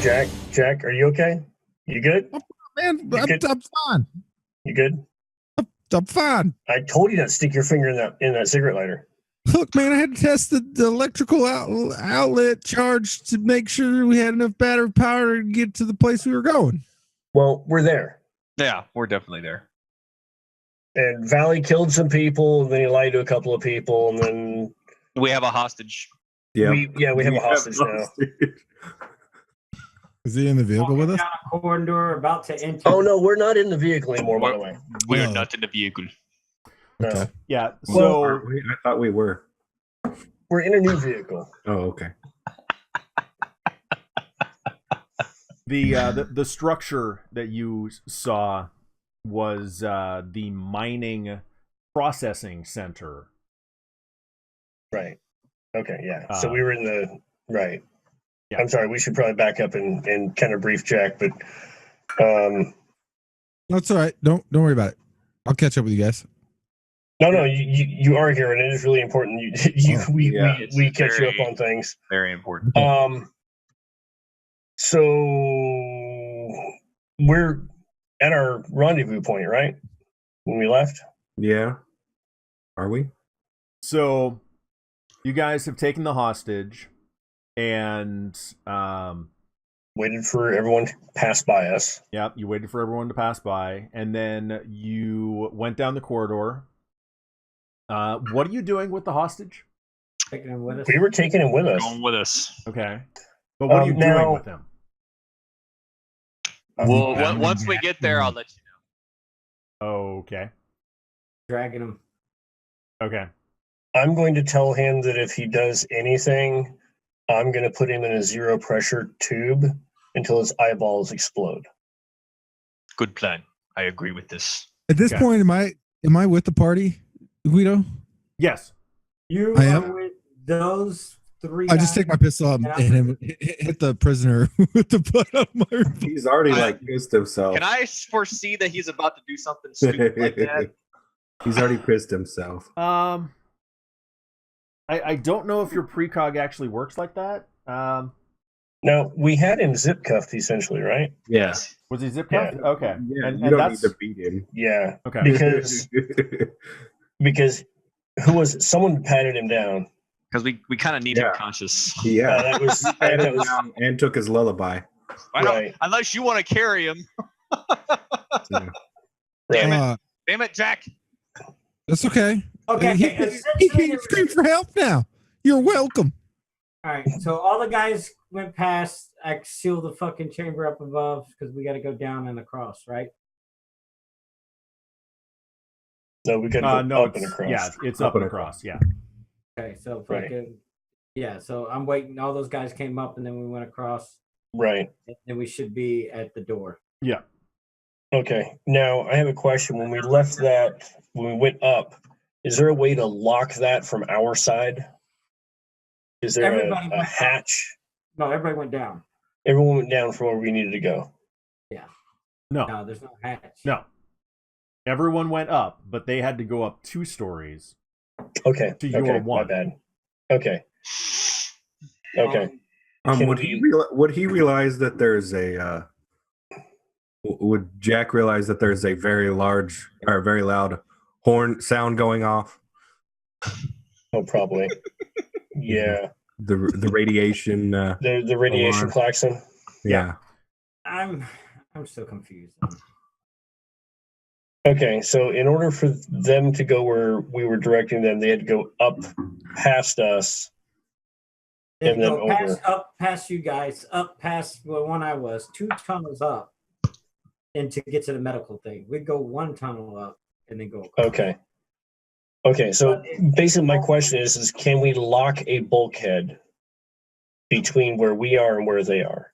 Jack, are you okay? You good? Man, I'm fine. You good? I'm fine. I told you not to stick your finger in that cigarette lighter. Look, man, I had to test the electrical outlet charge to make sure we had enough battery power to get to the place we were going. Well, we're there. Yeah, we're definitely there. And Valley killed some people, and then he lied to a couple of people, and then we have a hostage. Yeah, we have a hostage now. Is he in the vehicle with us? Down a corridor, about to enter. Oh no, we're not in the vehicle anymore. By the way, we are not in the vehicle. Okay. No. Yeah. Well, So I thought we were. We're in a new vehicle. Oh, okay. the structure that you saw was the mining processing center. Right. Okay. Yeah. So we were in the right. Yeah. I'm sorry. We should probably back up and kind of brief Jack, but That's all right. Don't worry about it. I'll catch up with you guys. No, you are here, and it is really important. We catch you up on things. Very important. So we're at our rendezvous point, right? When we left. Yeah. Are we? So you guys have taken the hostage and waited for everyone to pass by us. Yeah, you waited for everyone to pass by, and then you went down the corridor. What are you doing with the hostage? Taking him with us. We were taking him with us. Going with us. Okay. But what are you doing with him? Well, once we get there, I'll let you know. Okay. Dragging him. Okay. I'm going to tell him that if he does anything, I'm going to put him in a zero pressure tube until his eyeballs explode. Good plan. I agree with this. At this point, am I with the party, Guido? Yes. You I are am? with those three. I just take my pistol out and hit the prisoner with the butt of my revolver. He's already pissed himself. Can I foresee that he's about to do something stupid like that? He's already pissed himself. I don't know if your precog actually works like that. No, we had him zip cuffed essentially, right? Yes. Was he zip cuffed? Yeah. Okay. Yeah, and you don't that's need to beat him. Yeah. Okay. Because who was it? Someone patted him down. Because we kind of need him conscious. Yeah. That was and took his lullaby. Right. Unless you want to carry him. Yeah. Damn it, Jack. That's okay. Okay. He can scream for help now. You're welcome. All right. So all the guys went past. I sealed the fucking chamber up above because we got to go down and across, right? No, we got to go up and across. Yeah, it's up and across. Yeah. Okay. So fucking yeah. So I'm waiting. All those guys came up and then we went across. Right. And we should be at the door. Yeah. Okay. Now I have a question. When we left that, when we went up, is there a way to lock that from our side? Is there a hatch? No, everybody went down. Everyone went down from where we needed to go. Yeah. No, there's no hatch. No. Everyone went up, but they had to go up 2 stories. Okay. To your one. My bad. Okay. Okay. Would he realize that there's a would Jack realize that there's a very large or very loud horn sound going off? Oh, probably. Yeah. The radiation. The radiation alarm. klaxon. Yeah. I'm still confused. Okay, so in order for them to go where we were directing them, they had to go up past us. They and then go over. up past you guys, up past the one I was, 2 tunnels up, and to get to the medical thing. We'd go 1 tunnel up and then go across. Okay, so basically my question is can we lock a bulkhead between where we are and where they are?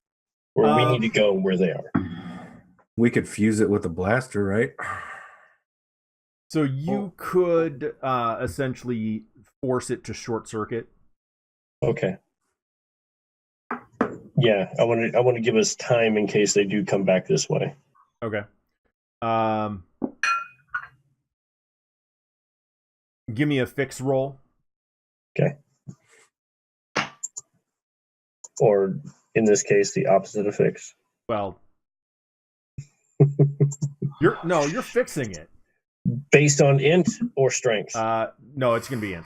Where we need to go and where they are? We could fuse it with a blaster, right? So you could essentially force it to short circuit. Okay. Yeah, I want to give us time in case they do come back this way. Okay. Give me a fix roll. Okay. Or in this case, the opposite of fix? Well, you're fixing it. Based on int or strength? No, it's gonna be int.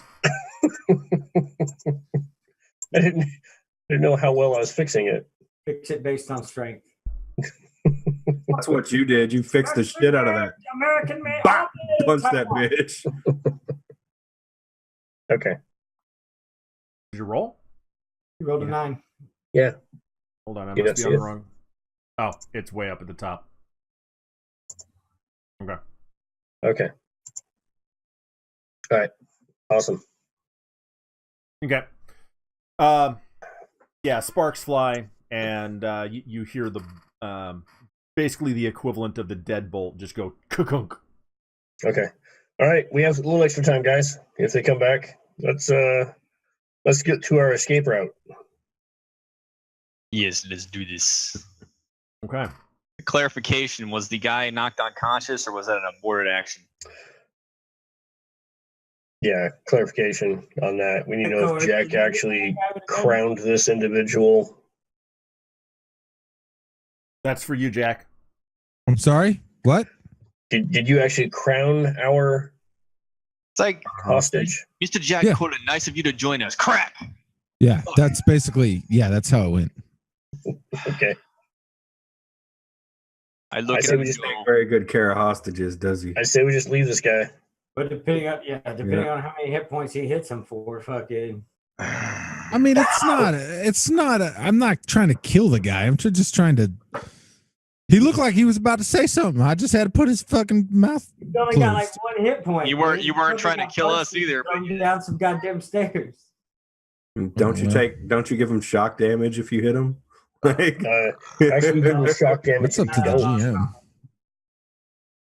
I didn't know how well I was fixing it. Fix it based on strength. That's what you did. You fixed the shit out of that. American man. Bah! Punch that bitch. Okay. Did you roll? You rolled a 9. Yeah. Hold on, I You must don't be on see the wrong. Oh, it's way up at the top. Okay. Okay. All right. Awesome. Okay. Yeah, sparks fly, and you hear the basically the equivalent of the deadbolt just go kunk. Okay. All right. We have a little extra time, guys. If they come back, let's get to our escape route. Yes, let's do this. Okay. Clarification: was the guy knocked unconscious, or was that an aborted action? Yeah, clarification on that. We need to know if Jack actually crowned this individual. That's for you, Jack. I'm sorry. What? Did you actually crown our It's like, hostage? Mr. Jack Yeah. Quillen, nice of you to join us. Crap. Yeah, that's basically, that's how it went. Okay. I look I at say him we and just go, Take very good care of hostages, does he? I say we just leave this guy. But depending on how many hit points he hits him for, fucking. I mean, it's not, I'm not trying to kill the guy. I'm just trying to, he looked like he was about to say something. I just had to put his fucking mouth. He's only got like closed. 1 hit point. You weren't He trying to got kill punched us either, and but thrown down some goddamn stairs. Don't you give him shock damage if you hit him? Like, Actually, give him shock damage. It's up to the GM.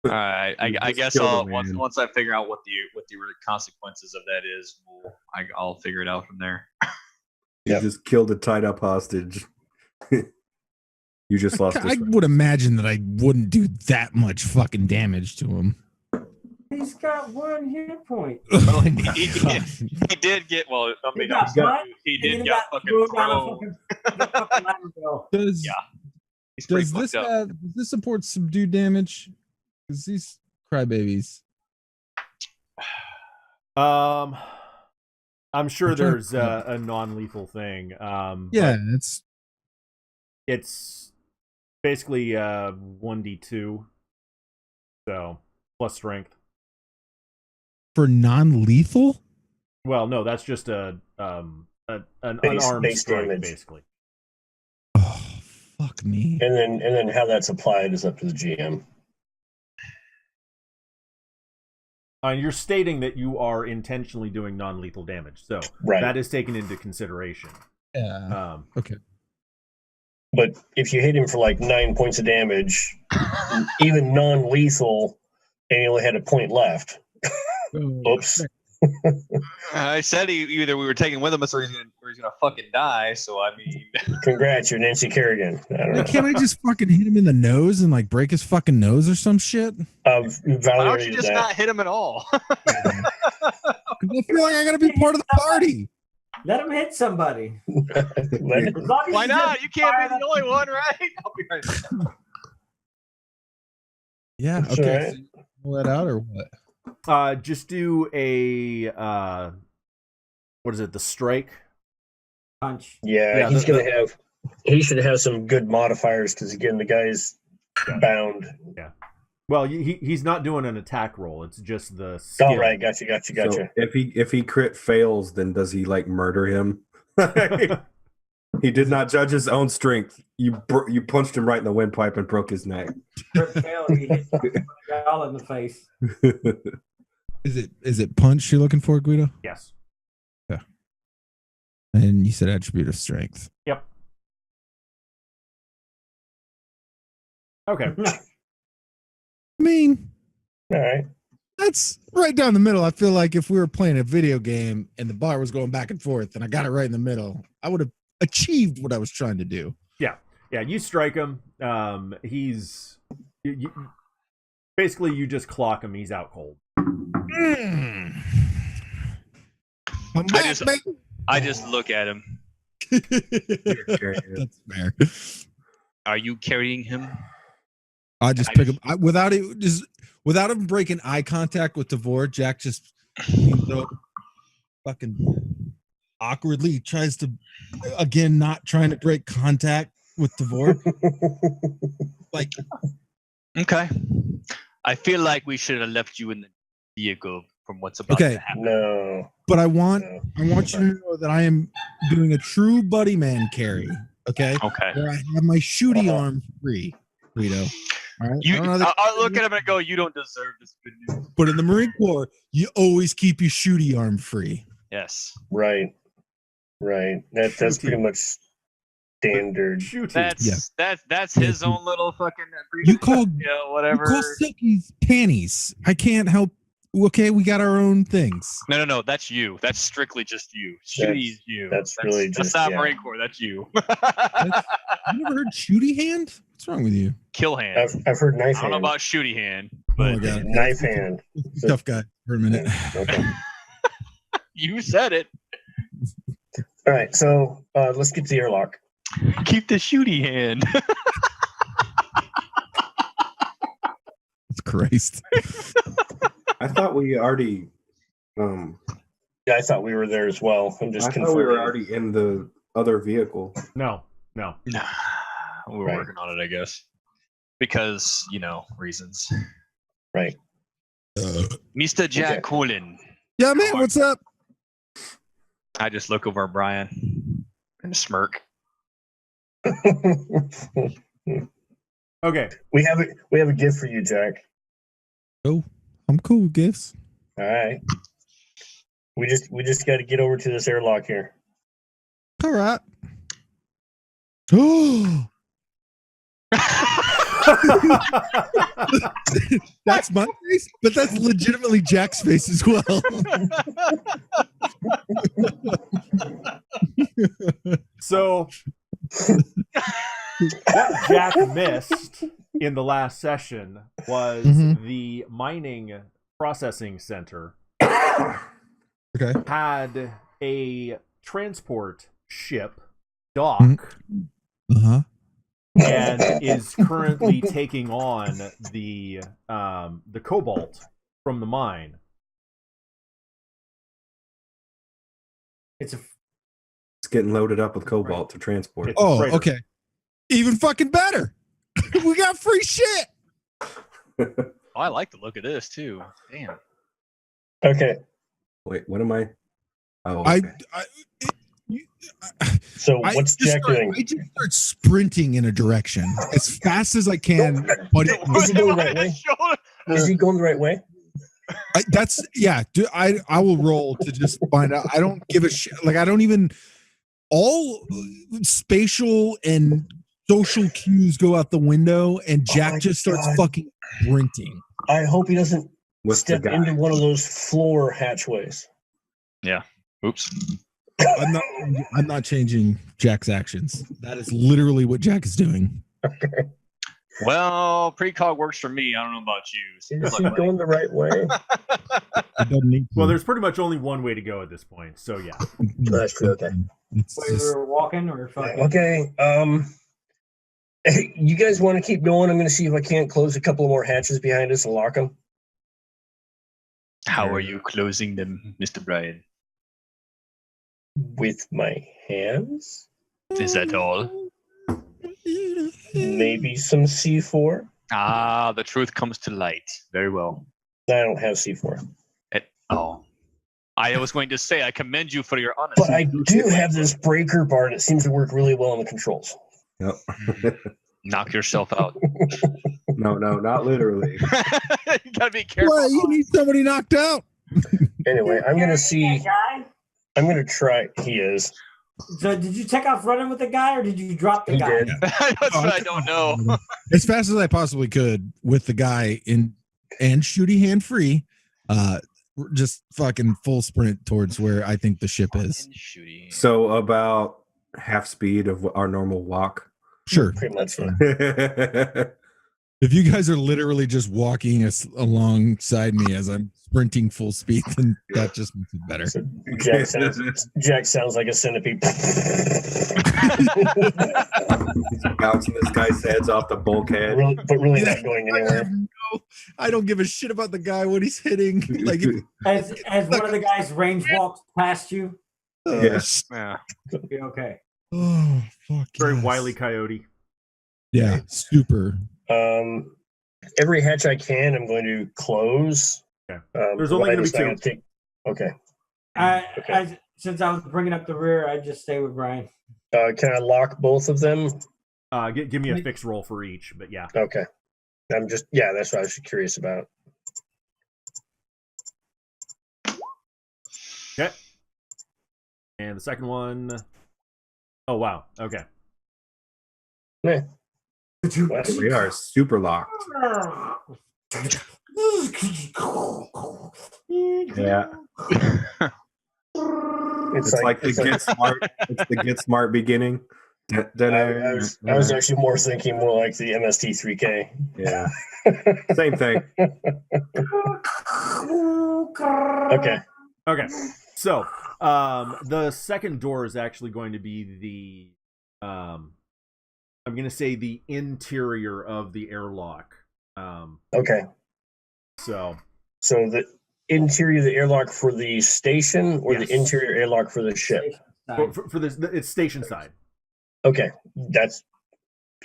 all right. I Just guess kill the I'll man. once I figure out what the consequences of that is, I'll figure it out from there. You just killed a tied up hostage. You just lost. I would imagine that I wouldn't do that much fucking damage to him. He's got 1 hit point. Oh He my God. did get well. I mean, got punched, he and did he get got fucking thrown down pro. the fucking ladder rail. Does Yeah. He's pretty does this fucked up. does this support subdue damage? Because these crybabies. I'm sure I'm trying to there's think of- a non-lethal thing. Yeah, but it's basically 1d2, so plus strength. for non-lethal. Well, no, that's just an Base unarmed strike, damage. basically. Oh fuck me. And then how that's applied is up to the GM. And you're stating that you are intentionally doing non-lethal damage, so Right. that is taken into consideration. Yeah. Okay. But if you hit him for like 9 points of damage, even non-lethal, and he only had a point left. Oops. I said either we were taking with him, or he's gonna fucking die. So I mean, Congrats, you're Nancy Kerrigan. I don't know. Can't I just fucking hit him in the nose and like break his fucking nose or some shit? why Valerie don't you did just that. not hit him at all? 'Cause I feel like I gotta be part of the party. Let him hit somebody. Let- As long as Why he not? doesn't You can't fire be the only one, right? I'll be right back. Yeah. That's Okay. all right. So pull that out or what? Just do a what is it? The strike. punch. Yeah, Yeah, he should have some good modifiers because again, the guy's bound. Well, he's not doing an attack roll. It's just the skill. All right, gotcha. So if he crit fails, then does he like murder him? He did not judge his own strength. You punched him right in the windpipe and broke his neck. Crit fail, he hits y'all in the face. Is it punch you're looking for, Guido? Yes. And you said attribute of strength. Yep. Okay. I mean, All right. that's right down the middle. I feel like if we were playing a video game and the bar was going back and forth and I got it right in the middle, I would have achieved what I was trying to do. Yeah, you strike him. He's basically you just clock him. He's out cold. I'm back, baby. I just look at him. That's fair. Are you carrying him? I just pick him without him breaking eye contact with Devore. Jack just fucking awkwardly tries to, again, not trying to break contact with Devore. Like, Okay. I feel like we should have left you in the vehicle from what's about to happen. No. but I want you to know that I am doing a true buddy man carry. Okay. Okay. Where I have my shooty arm free, Rito. All right. I'll look at him and go, you don't deserve this good news. But in the Marine Corps, you always keep your shooty arm free. Yes. Right. That's pretty much standard. That's his own little fucking. You call whatever. You call Silky's panties. I can't help. Okay, we got our own things. No. That's you. That's strictly just you. Shooty's you. That's really that's just not Marine Corps. That's you. You never heard shooty hand? What's wrong with you? Kill hand. I've heard knife hand. I don't know about shooty hand, Oh but my God. Knife hand. Tough guy for a minute. Okay. you said it. All right, so let's get to the airlock. Keep the shooty hand. Christ. I thought we already. Yeah, I thought we were there as well. I'm just I confirming. thought we were already in the other vehicle. No. We're working on it, I guess, because reasons. Right. Mr. Jack Cullen. Yeah, man. What's up? I just look over at Brian and smirk. Okay. We have a gift for you, Jack. Oh, I'm cool with gifts. All right. We just got to get over to this airlock here. All right. Oh. That's my face, but that's legitimately Jack's face as well. So what Jack missed in the last session was the mining processing center had a transport ship dock and is currently taking on the cobalt from the mine. It's getting loaded up with cobalt to transport. It's a Oh, freighter. okay. Even fucking better. We got free shit. Oh, I like the look of this too. Damn. Okay. Wait, what am I? Oh, I So what's Jack doing? I just start sprinting in a direction as fast as I can. But Is he going the right way? Is he going the right way? I will roll to just find out. I don't give a shit. Like, I don't even. All spatial and social cues go out the window, and Jack just starts fucking sprinting. I hope he doesn't What's step the guy? into one of those floor hatchways. Yeah. Oops. I'm not changing Jack's actions. That is literally what Jack is doing. Okay. Well, precog works for me. I don't know about you. Is he going the right way? It doesn't need to. Well, there's pretty much only one way to go at this point. So yeah. That's true. Okay. It's Wait, just- we were walking or fucking. Okay. Hey, you guys want to keep going? I'm going to see if I can't close a couple more hatches behind us and lock them. How are you closing them, Mr. Brian? With my hands? Is that all? Maybe some C4? Ah, the truth comes to light. Very well. I don't have C4. I was going to say, I commend you for your honesty. But I do have this breaker bar and it seems to work really well on the controls. Yep. Knock yourself out. No, not literally. You gotta be careful. What? You need somebody knocked out? Anyway, I'm going to see. I'm going to try. He is. So did you check off running with the guy or did you drop the He guy? did. That's what I don't know. As fast as I possibly could with the guy in and shooty hand free, just fucking full sprint towards where I think the ship is. Shooty. So about half speed of our normal walk. Sure. Pretty much. fine. If you guys are literally just walking alongside me as I'm sprinting full speed, then that just makes it better. So Jack sounds like a centipede. He's bouncing this guy's heads off the bulkhead. But really not going anywhere. I don't give a shit about the guy when he's hitting. Like as one of the guys range walks past you, Yes. Yeah. you'll be okay. Oh fuck. Very yes. Wile E. Coyote. Yeah, super. Every hatch I can, I'm going to close. Okay. There's only going to be 2. Okay. Since I was bringing up the rear, I just stay with Brian. Can I lock both of them? Give me a fixed roll for each, but yeah. Okay. That's what I was curious about. Okay. And the second one. Oh wow. Okay. Yeah. We are super locked. Yeah. It's like the get smart. It's the get smart beginning. I was actually thinking more like the MST3K. Yeah. Same thing. Okay. So, the second door is actually going to be the I'm going to say the interior of the airlock. Okay. So the interior of the airlock for the station, or Yes. the interior airlock for the ship? for this, it's station side. Okay, that's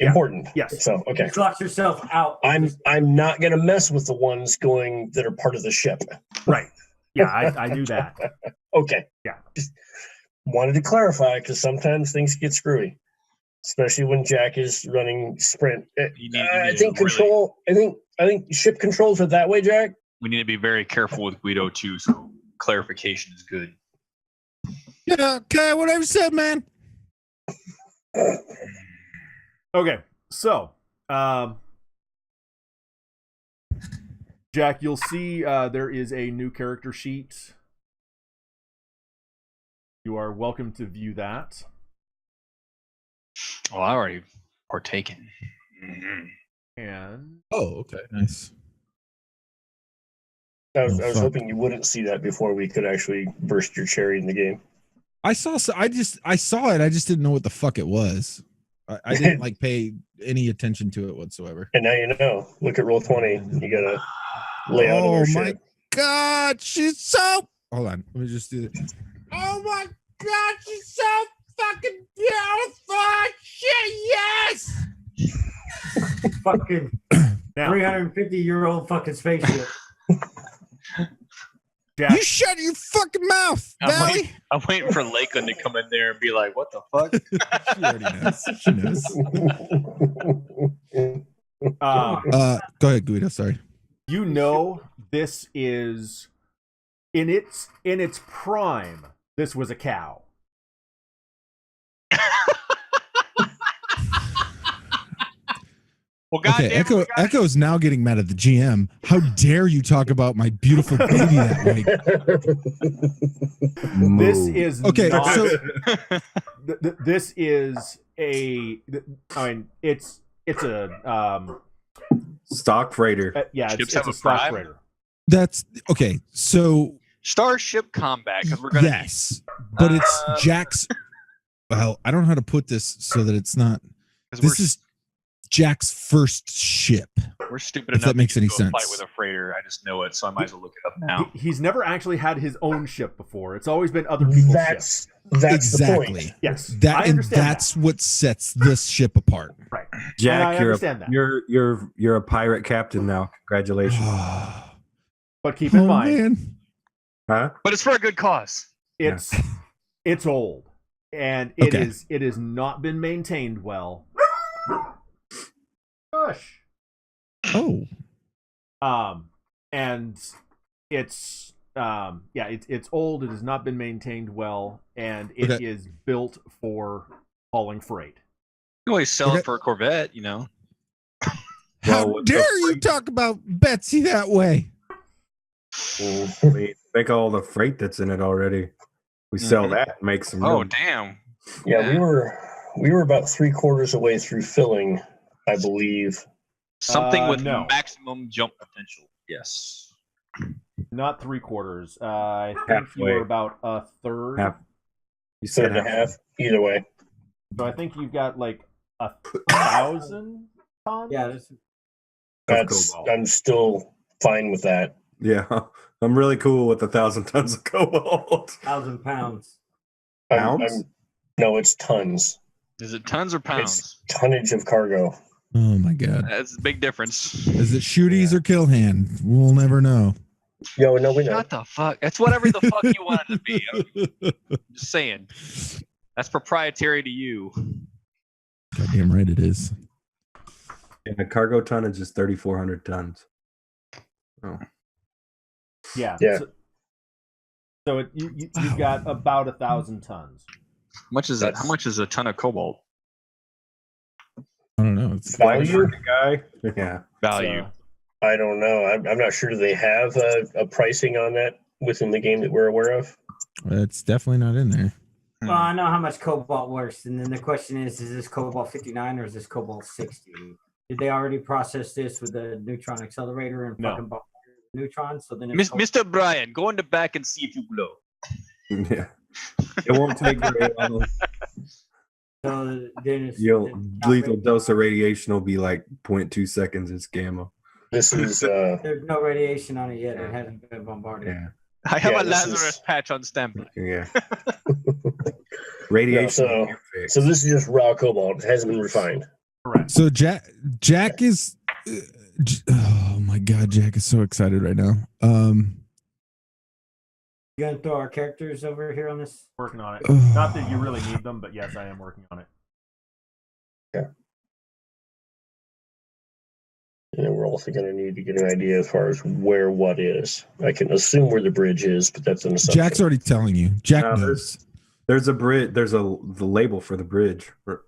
important. Yes. So okay, Lock yourself out. I'm not gonna mess with the ones that are part of the ship. Right. Yeah, I knew that. Okay. Yeah. Just wanted to clarify, because sometimes things get screwy, especially when Jack is running sprint. I think ship controls are that way, Jack. We need to be very careful with Guido too, so clarification is good. Yeah, okay, whatever you said, man. Okay, so Jack, you'll see there is a new character sheet. You are welcome to view that. Well, I already partaken. And Oh, okay, nice. I was fuck. hoping you wouldn't see that before we could actually burst your cherry in the game. I saw it. I just didn't know what the fuck it was. I didn't like pay any attention to it whatsoever. And now you know. Look at Roll20. You gotta lay out on Oh her my ship. god, she's so. Hold on, let me just do this. Oh my god, she's so fucking beautiful. Shit, yes. Fucking now, 350-year-old fucking spaceship. Jack, You shut your fucking mouth, Valley. I'm waiting for Lakeland to come in there and be like, "What the fuck?" She already knows. She knows. Go ahead, Guido. Sorry. you know this is in its prime. This was a cow. Well, Okay, goddamn. Echo's now getting mad at the GM. How dare you talk about my beautiful baby that way? This is Okay, not, so this is a. I mean, it's a Stock freighter. yeah, Ships it's have a a stock prime? freighter. that's okay. So Starship Combat, because we're gonna. yes, but it's Jack's. Well, I don't know how to put this so that it's not. This is Jack's first ship. We're stupid if enough that makes to any go fight sense. with a freighter. I just know it, so I might as well look it up now. He's never actually had his own ship before. It's always been other people's ships. That's exactly. the point. Yes, That I and understand that's what sets this ship apart. right. Jack, I understand that. you're a pirate captain now. Congratulations. But keep in Oh, mind, man. Huh? But it's for a good cause. it's old, and it has not been maintained well. Gosh. Oh, And it's it's old. It has not been maintained well, and it is built for hauling freight. You always sell Okay. it for a Corvette, you know. how Well, dare you talk about Betsy that way? We make all the freight that's in it already. We sell that and make some Oh, room. damn. Yeah, we were about 3/4 away through filling, I believe, Something with no. maximum jump potential. Yes. Not 3/4. I think you Halfway. were about a third. Half. You Third said and a half. Either way. So I think you've got like 1,000 tons. Yeah, this, That's. cobalt. I'm still fine with that. Yeah, I'm really cool with 1,000 tons of cobalt. 1,000 pounds. Pounds? No, it's tons. Is it tons or pounds? It's tonnage of cargo. Oh my god. That's a big difference. Is it shooties or kill hand? We'll never know. Yo, no, we know. Shut the fuck. It's whatever the fuck you want it to be. I'm just saying. That's proprietary to you. Goddamn right it is. And the cargo tonnage is 3,400 tons. Oh. Yeah. Yeah. So you've got about 1,000 tons. How much is that? How much is a ton of cobalt? I don't know. It's Value? Guy? Yeah. Value. So, I don't know. I'm not sure they have a pricing on that within the game that we're aware of. it's definitely not in there. Well, I know how much cobalt works, and then the question is this cobalt 59 or is this cobalt 60? Did they already process this with the neutron accelerator and No. fucking neutrons? So then it's Mr. Brian, go in the back and see if you glow. Yeah. It won't take very long. so then it's Your then lethal dose of radiation will be like 0.2 seconds. It's gamma. This is there's no radiation on it yet. It hasn't been bombarded. Yeah. I have Yeah, a this Lazarus is- patch on standby. Yeah. Radiation. No, can't fix. so this is just raw cobalt. It hasn't been refined. correct. So Jack is oh my god, Jack is so excited right now. You gonna throw our characters over here on this? Working on it. Ugh. Not that you really need them, but yes, I am working on it. And then we're also going to need to get an idea as far as where what is. I can assume where the bridge is, but that's an assumption. Jack's already telling you. Jack No, knows. There's a bridge. There's the label for the bridge. Where?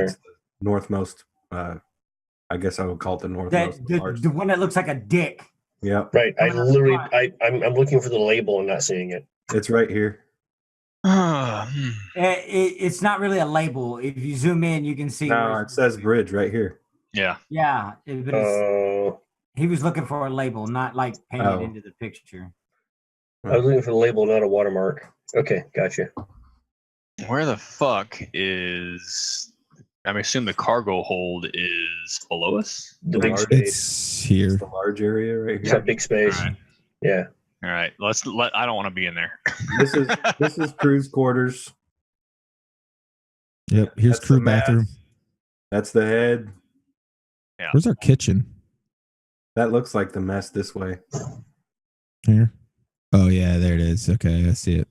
It's the northmost. I guess I would call it the That northmost. large. the one that looks like a dick. Yep, Right. I Oh, that's literally, fine. I'm looking for the label and not seeing it. it's right here. It's not really a label. If you zoom in, you can see. No, where- it says bridge right here. Yeah. Yeah, but it's, he was looking for a label, not like painted Oh. into the picture. I was looking for the label, not a watermark. Okay, gotcha. Where the fuck is? I assume the cargo hold is below us. The big Large- space. It's here. It's the large area right It's here. that big space. All right. Yeah. All right. I don't want to be in there. This is crew's quarters. Yep. Here's That's crew the mast. bathroom. That's the head. Where's our kitchen? That looks like the mess this way. Here. Oh yeah, there it is. Okay, I see it.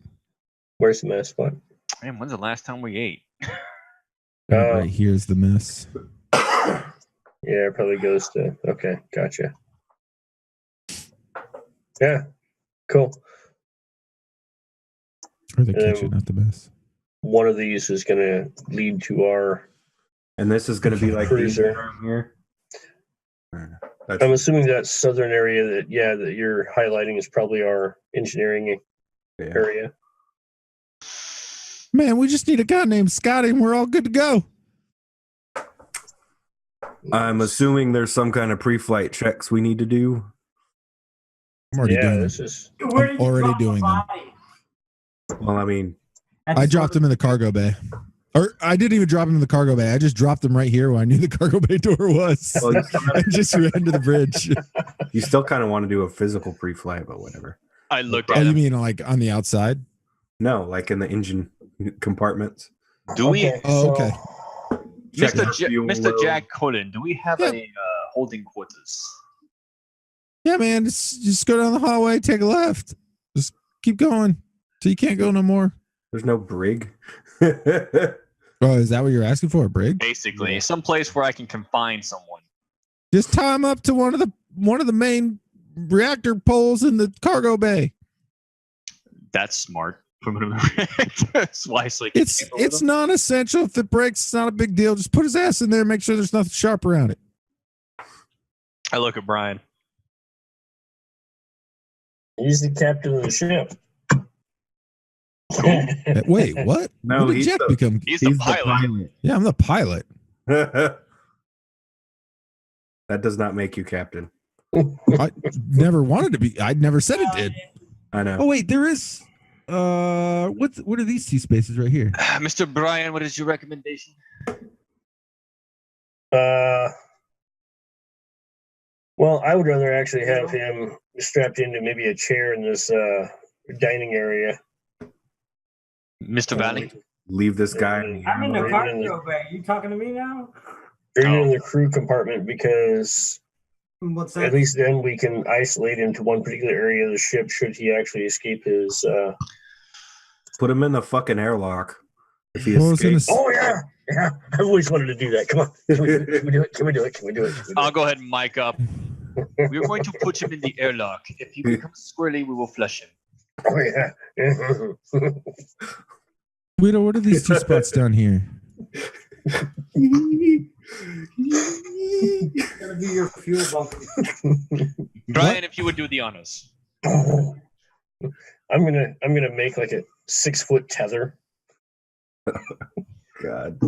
Where's the mess spot? Man, when's the last time we ate? Right here's the mess. Yeah, it probably goes to. Okay, gotcha. Yeah, cool. Or the kitchen, not the mess. One of these is going to lead to our. And this is going to be like the Cruiser. room here. I'm assuming that southern area that you're highlighting is probably our engineering Yeah. area. Man, we just need a guy named Scotty and we're all good to go. I'm assuming there's some kind of pre-flight checks we need to do. I'm already Yeah, doing this it. is. Where did you already drop the doing them. body? Well, I mean, I dropped him in the cargo bay. Or I didn't even drop him in the cargo bay. I just dropped him right here where I knew the cargo bay door was. well, I just ran to the bridge. you still kind of want to do a physical pre-flight, but whatever. I looked Oh, at you him. mean like on the outside? No, like in the engine compartments. Do we, Oh, okay. Check Mr. for fuel Mr. load. Jack Cullen, do we have Yeah. a holding quarters? Yeah, man. Just go down the hallway, take a left. Just keep going till you can't go no more. There's no brig. Oh, is that what you're asking for? A brig? Basically, Yeah. some place where I can confine someone. Just tie him up to one of the main reactor poles in the cargo bay. That's smart. That's wisely. It's non-essential. If it breaks, it's not a big deal. Just put his ass in there and make sure there's nothing sharp around it. I look at Brian. He's the captain of the ship. Wait, what? No, When did he's Jack the- become? He's the pilot. Yeah, I'm the pilot. That does not make you captain. I never wanted to be. I never said it did. I know. Oh wait, there is. What are these two spaces right here? Mr. Brian, what is your recommendation? Well, I would rather actually have him strapped into maybe a chair in this dining area. Mr. Valley? Leave this guy. I'm in the cargo bay. You talking to me now? Or even in the crew compartment, because What's that? at least then we can isolate him to one particular area of the ship should he actually escape his. Put him in the fucking airlock. If he Well, it's in escapes. the- Oh yeah, yeah! I've always wanted to do that. Come on, can we do it? Can we do it? Can we do it? Can we do I'll it? go ahead and mic up. We're going to put him in the airlock. If he becomes squirrely, we will flush him. Oh yeah. Guido, what are these two spots down here? It's gonna be your fuel bunker. Brian, if you would do the honors. I'm gonna make like a 6-foot tether. God.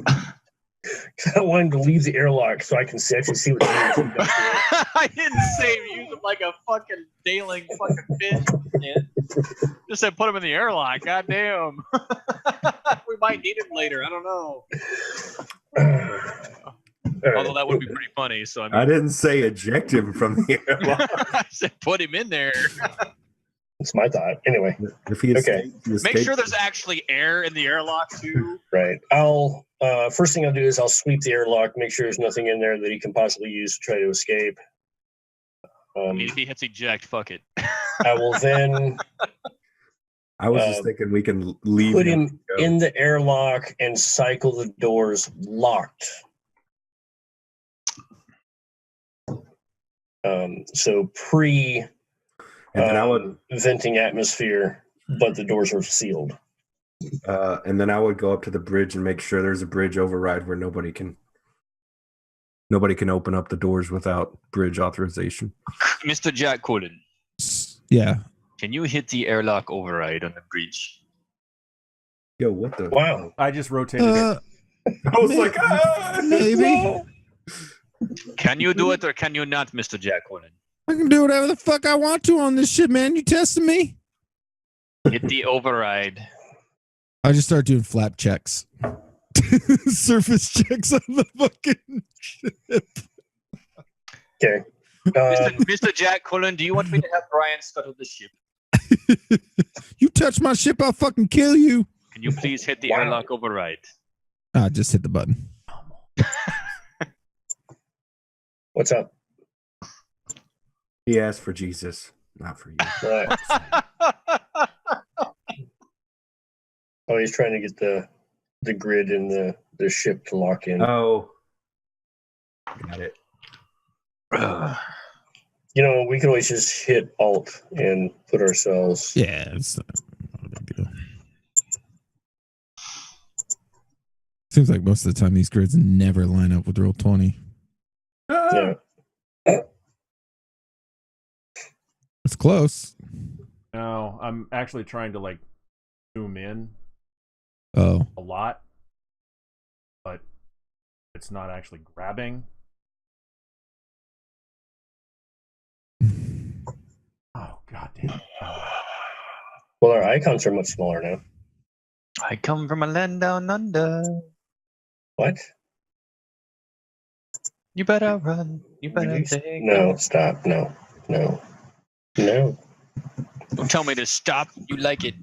I want him to leave the airlock so I can actually see what he's doing. I didn't say use him like a fucking dailing fucking fish. Man. Just said put him in the airlock. God damn. We might need him later. I don't know. Although that would be pretty funny. So I didn't say eject him from the airlock. I said put him in there. That's my thought. Anyway, If he Okay. Make sure there's actually air in the airlock too. right. I'll first thing I'll do is I'll sweep the airlock, make sure there's nothing in there that he can possibly use to try to escape. I mean, if he hits eject, fuck it. I will then I was just thinking we can leave put him him in the airlock and cycle the doors locked. So pre and then I would venting atmosphere, but the doors are sealed. and then I would go up to the bridge and make sure there's a bridge override where nobody can open up the doors without bridge authorization. Mr. Jack Cullen, Yeah. can you hit the airlock override on the bridge? Yo, what the? Wow. I just rotated it. I was like, maybe. Can you do it or can you not, Mr. Jack Cullen? I can do whatever the fuck I want to on this shit, man. You testing me? Hit the override. I just start doing flap checks. Surface checks on the fucking ship. Okay. Mr. Jack Cullen, do you want me to have Brian scuttle the ship? You touch my ship, I'll fucking kill you. Can you please hit the Wow. airlock override? Just hit the button. What's up? he asked for Jesus, not for you. Right. Oh, he's trying to get the grid and the ship to lock in. Oh, got it. You know, we could always just hit Alt and put ourselves. Yeah, it's not a big deal. Seems like most of the time these grids never line up with roll 20. Yeah. It's close. No, I'm actually trying to like zoom in Oh. a lot, but it's not actually grabbing. Oh, goddamn. Well, our icons are much smaller now. I come from a land down under. What? You better run. You better take. No, stop. No. Don't tell me to stop. You like it.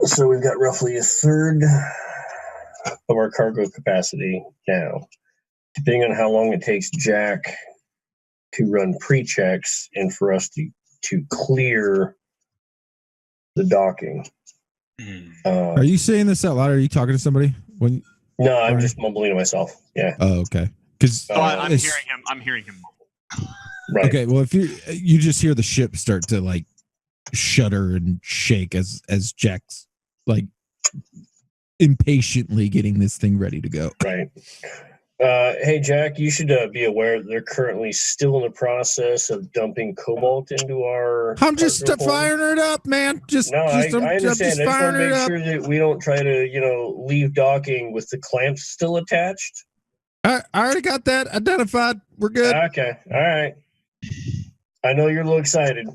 So we've got roughly a third of our cargo capacity now. Depending on how long it takes Jack to run pre-checks and for us to clear the docking. Are you saying this out loud? Are you talking to somebody? When? No, I'm just mumbling to myself. Yeah. Oh, okay. Because Oh, I'm hearing him. I'm hearing him. Right. okay, well, if you just hear the ship start to like shudder and shake as Jack's like impatiently getting this thing ready to go. Right. Hey, Jack, you should be aware that they're currently still in the process of dumping cobalt into our. I'm just cargo hold. firing it up, man. Just, No, just I understand. I just want to firing it make up. sure that we don't try to, leave docking with the clamps still attached. I already got that identified. We're good. Okay. All right. I know you're a little excited.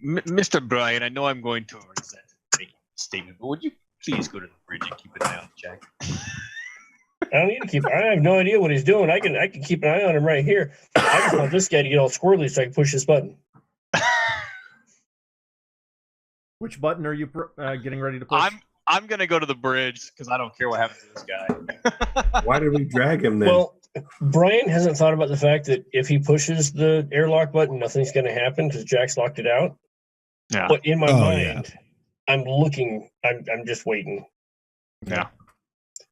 Mr. Brian, I know I'm going to resent making a statement, but would you please go to the bridge and keep an eye on Jack? I don't need to keep. I have no idea what he's doing. I can keep an eye on him right here. I just want this guy to get all squirrely so I can push this button. Which button are you getting ready to push? I'm gonna go to the bridge because I don't care what happens to this guy. Why did we drag him then? Well, Brian hasn't thought about the fact that if he pushes the airlock button, nothing's going to happen because Jack's locked it out. Yeah. But in my Oh, mind, I'm looking. I'm just waiting. Yeah.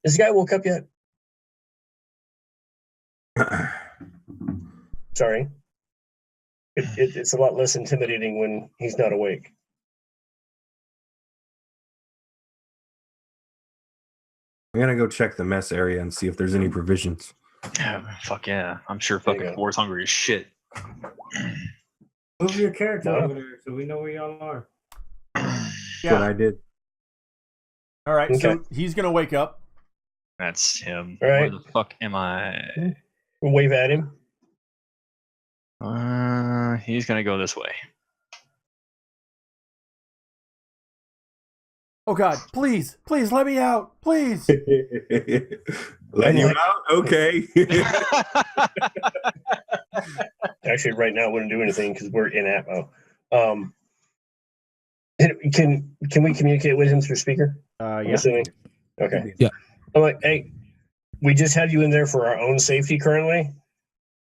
This guy woke up yet? Sorry. It's a lot less intimidating when he's not awake. I'm gonna go check the mess area and see if there's any provisions. Yeah, fuck yeah. I'm sure There you fucking go. Thor's hungry as shit. Move your character No. over there so we know where y'all are. What Yeah. I did. All right. So Okay. he's gonna wake up. That's him. All right. Where the fuck am I? We'll wave at him. He's gonna go this way. Oh God! Please, please let me out, please. Let you out? Okay. Actually, right now, I wouldn't do anything because we're in Atmo. Can we communicate with him through speaker? I'm Yeah. assuming. Okay. Yeah. I'm like, hey, we just had you in there for our own safety currently.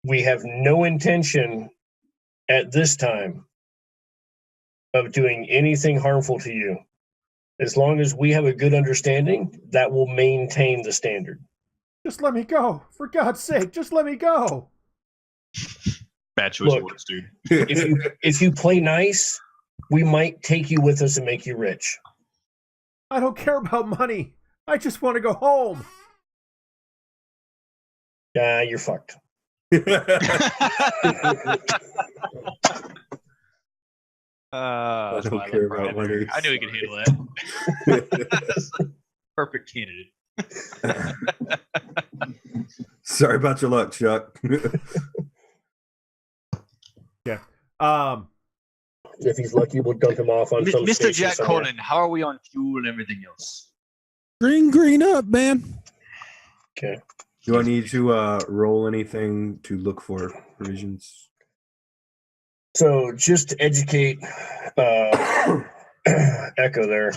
We have no intention at this time of doing anything harmful to you. As long as we have a good understanding, that will maintain the standard. Just let me go, for God's sake! Just let me go. Bad choice of Look. words, dude. If you play nice, we might take you with us and make you rich. I don't care about money. I just want to go home. You're fucked. That's don't why care love about Brian. money. I knew he could handle that. Perfect candidate. Sorry about your luck, Chuck. If he's lucky, we'll dump him off on some Mr. station Jack somewhere. Conan, how are we on fuel and everything else? Green up, man. Okay. Do I need to roll anything to look for provisions? So just to educate Echo there,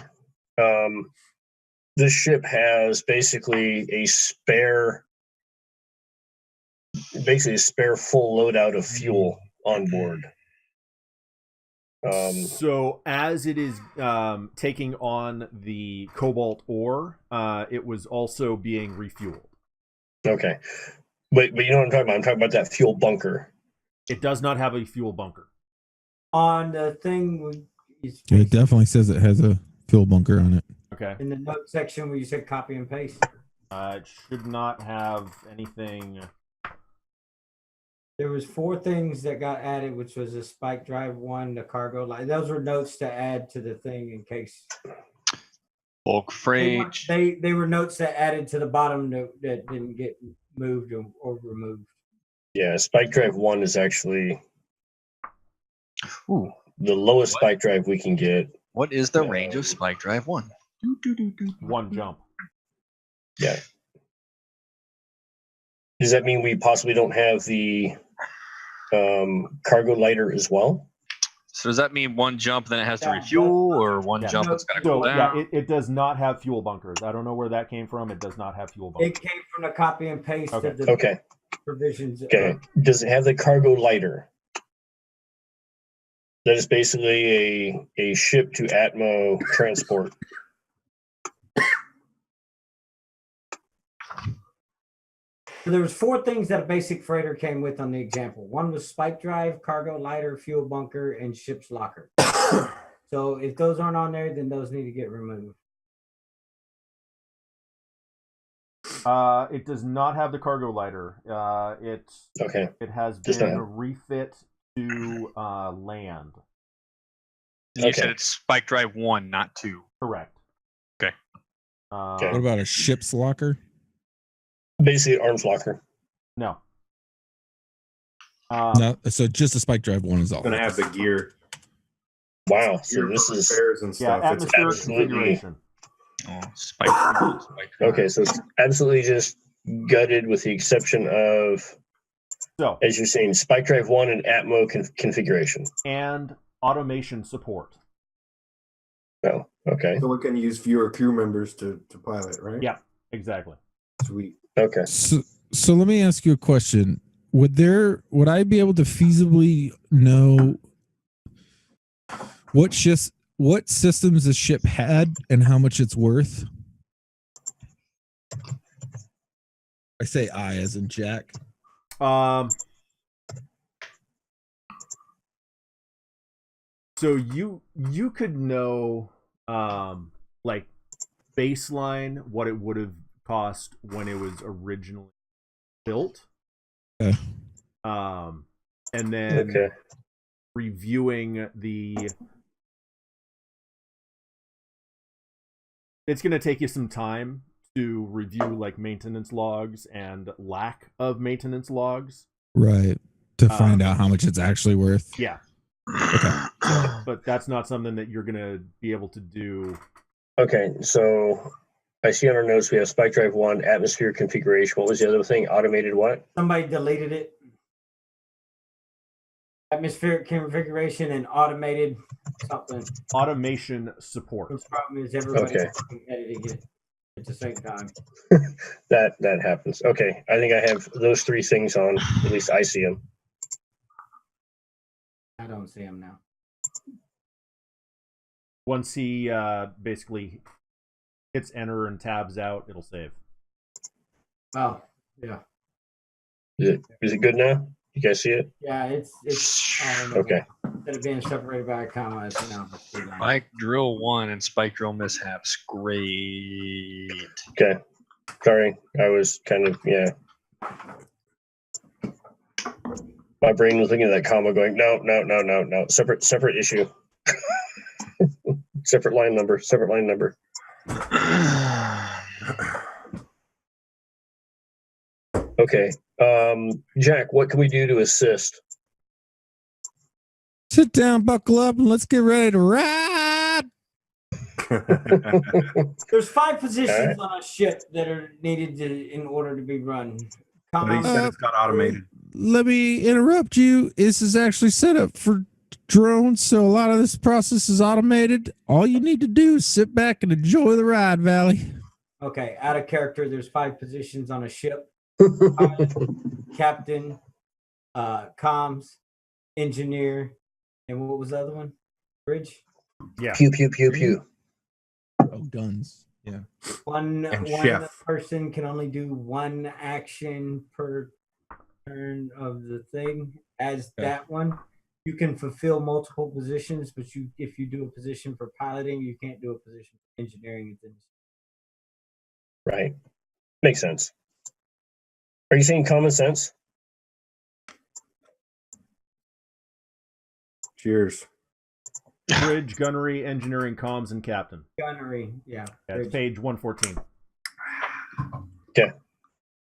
this ship has basically a spare full loadout of fuel on board. So as it is taking on the cobalt ore, it was also being refueled. Okay. But you know what I'm talking about? I'm talking about that fuel bunker. It does not have a fuel bunker. On the thing, It definitely says it has a fuel bunker on it. Okay. in the note section where you said copy and paste. It should not have anything. There was 4 things that got added, which was a spike drive 1, the cargo light. Those were notes to add to the thing in case. Bulk freight. They were notes that added to the bottom that didn't get moved or removed. Yeah, spike drive 1 is actually Ooh. the lowest What? spike drive we can get. What is the range of Spike Drive 1? One jump. Yeah. Does that mean we possibly don't have the cargo lighter as well? So does that mean one jump, then it has to Yeah. refuel, or one Yeah. jump it's got to cool So down? yeah, it does not have fuel bunkers. I don't know where that came from. It does not have fuel bunkers. It came from the copy and paste Okay. of the Okay. provisions. Okay. Does it have the cargo lighter? That is basically a ship to Atmo transport. There was 4 things that a basic freighter came with on the example. 1 was spike drive, cargo lighter, fuel bunker, and ship's locker. So if those aren't on there, then those need to get removed. It does not have the cargo lighter. Okay. It has Just been a- refit to land. You said Okay. it's Spike Drive 1, not 2. Correct. Okay. What about a ship's locker? Basically, arms locker. No. No, so just the spike drive one is all. Gonna have the gear. Wow. So Gear this for is repairs and Yeah, stuff. It's atmospheric absolutely- configuration. Oh, spike. okay. So it's absolutely just gutted, with the exception of, So, as you're saying, spike drive 1 and Atmo configuration. and automation support. Oh, okay. so we can use fewer crew members to pilot, right? Yeah, exactly. Sweet. Okay. So let me ask you a question. Would I be able to feasibly know what systems the ship had and how much it's worth? I say I as in Jack. So you could know like baseline what it would have cost when it was originally built. Okay. And then Okay. reviewing the it's going to take you some time to review like maintenance logs and lack of maintenance logs. Right. To find out how much it's actually worth. Yeah. Okay. But that's not something that you're going to be able to do. Okay. So I see on our notes we have spike drive 1, atmosphere configuration. What was the other thing? Automated what? Somebody deleted it. Atmospheric configuration and automated something. Automation support. The problem is everybody's Okay. editing it at the same time. That happens. Okay. I think I have those 3 things on. At least I see them. I don't see them now. Once he basically hits enter and tabs out, it'll save. Oh, yeah. Is it good now? You guys see it? Yeah, it's all in the Okay. Instead of being separated by a comma, it's now. Spike drill 1 and spike drill mishaps. Great. Okay. Sorry. I was kind of, yeah. My brain was looking at that comma going, no. Separate issue. Separate line number. Okay. Jack, what can we do to assist? Sit down, buckle up, and let's get ready to ride. There's 5 positions Alright. on a ship that are needed in order to be run. But he said it's got automated. Let me interrupt you. This is actually set up for drones, so a lot of this process is automated. All you need to do is sit back and enjoy the ride, Valley. Okay, out of character, there's 5 positions on a ship. Pilot, captain, comms, engineer, and what was the other one? Bridge? Yeah. Pew. Oh, guns. Yeah. One chef. person can only do 1 action per turn of the thing. As Okay. that one, you can fulfill multiple positions, but if you do a position for piloting, you can't do a position for engineering and things. Right. Makes sense. Are you saying common sense? Cheers. Bridge, gunnery, engineering, comms, and captain. Gunnery, yeah. Yeah, it's page 114.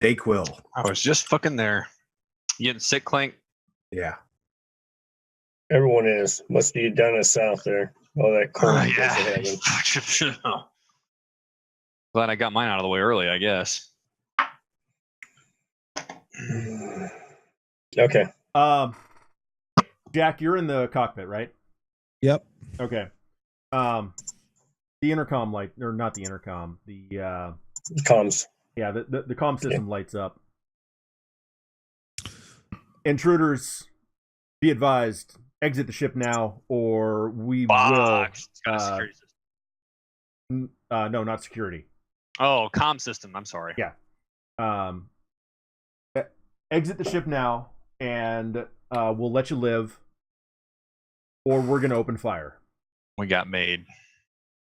Dayquil. I was just fucking there. You getting sick, Clank? Yeah. Everyone is. Must be down in the south there. All that cold. you guys are having. Glad I got mine out of the way early, I guess. Okay. Jack, you're in the cockpit, right? Yep. Okay. The intercom light, or not the intercom, the Comms. yeah, the comm system lights up. Intruders, be advised, exit the ship now, or we will. It's got a security system. No, not security. Oh, comm system. I'm sorry. Yeah. Exit the ship now, and we'll let you live, or we're gonna open fire. We got made.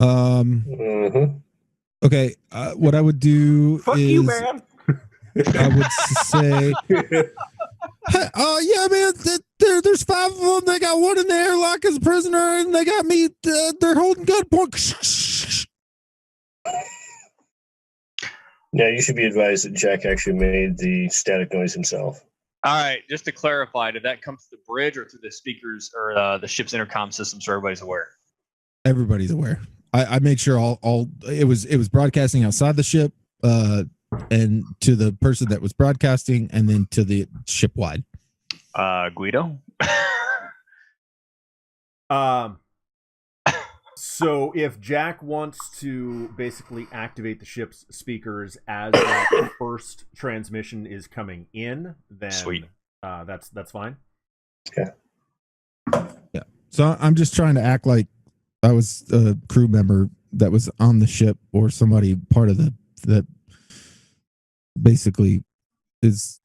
Mm-hmm. Okay. What I would do Fuck is you, man. I would say, hey, yeah, man. There's 5 of them. They got 1 in the airlock as a prisoner, and they got me. They're holding gunpoint. Now, you should be advised that Jack actually made the static noise himself. All right, just to clarify, did that come through the bridge or through the speakers or the ship's intercom system so everybody's aware? Everybody's aware. I made sure all it was broadcasting outside the ship, and to the person that was broadcasting, and then to the ship wide. Guido? So if Jack wants to basically activate the ship's speakers as that first transmission is coming in, then Sweet. That's fine. Okay. Yeah. So I'm just trying to act like I was a crew member that was on the ship, or somebody part of that basically is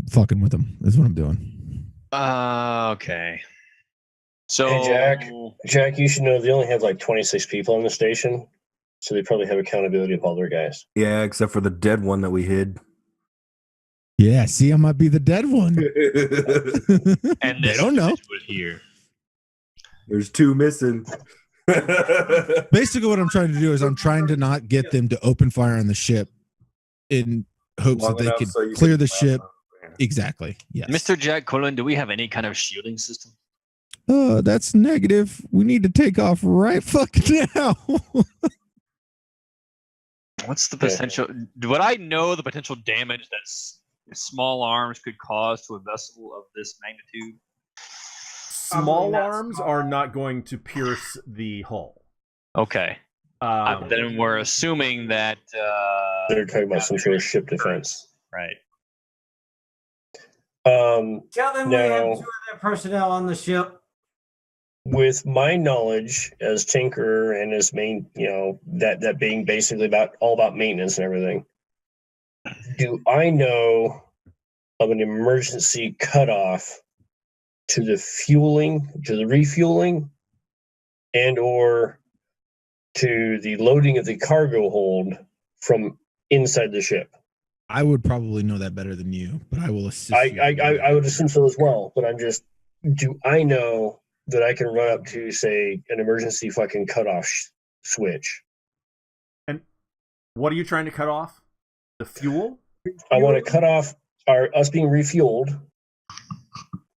fucking with them is what I'm doing. Okay. So Hey, Jack, you should know they only have like 26 people on the station, so they probably have accountability of all their guys. Yeah, except for the dead one that we hid. Yeah, see, I might be the dead one. and They don't know. Here. There's 2 missing. Basically, what I'm trying to do is I'm trying to not get them to open fire on the ship in hopes Long that they enough could so you clear can the laugh ship. off. Yeah. Exactly. Yes. Mr. Jack Cullen, do we have any kind of shielding system? That's negative. We need to take off right fucking now. What's the potential? Would I know the potential damage that small arms could cause to a vessel of this magnitude? Small arms are not going to pierce the hull. Okay. Then we're assuming that They're talking about some sort of ship defense. right. Tell them we have 2 Now, of their personnel on the ship. with my knowledge as tinkerer and as main, that being basically all about maintenance and everything, do I know of an emergency cutoff to the refueling, and or to the loading of the cargo hold from inside the ship? I would probably know that better than you, but I will assist you. I would assume so as well, but do I know that I can run up to, say, an emergency fucking cutoff switch? And what are you trying to cut off? The fuel? I want to cut off us being refueled,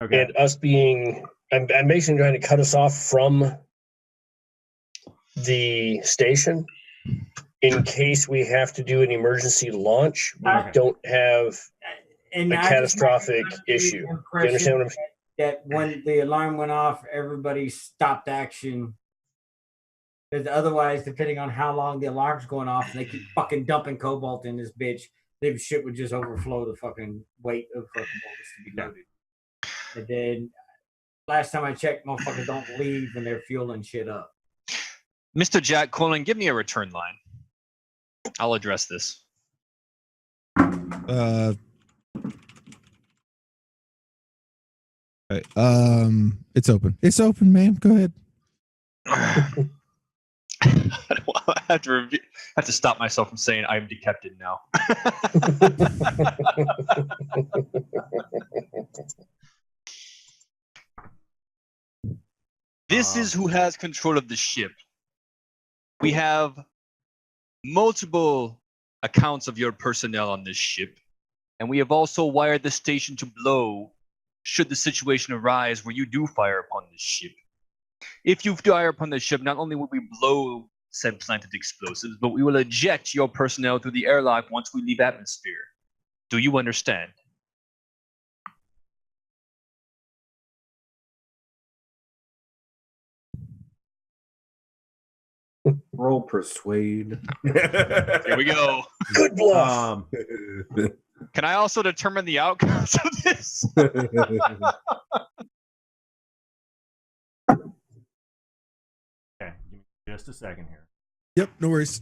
Okay. and us being. I'm basically trying to cut us off from the station in case we have to do an emergency launch. We Okay. don't have And a I just catastrophic want the issue. You impression understand what I'm saying? that when the alarm went off, everybody stopped action. Because otherwise, depending on how long the alarm's going off, and they keep fucking dumping cobalt in this bitch, the shit would just overflow the fucking weight of fucking bolts to be loaded. And then last time I checked, motherfuckers don't leave when they're fueling shit up. Mr. Jack Cullen, give me a return line. I'll address this. Right. It's open. It's open, man. Go ahead. I have to stop myself from saying I'm decapitated now. This is who has control of the ship. We have multiple accounts of your personnel on this ship, and we have also wired the station to blow should the situation arise where you do fire upon this ship. If you fire upon the ship, not only will we blow said planted explosives, but we will eject your personnel through the airlock once we leave atmosphere. Do you understand? Roll persuade. Here we go. Good bluff. Can I also determine the outcomes of this? Okay, give me just a second here. Yep, no worries.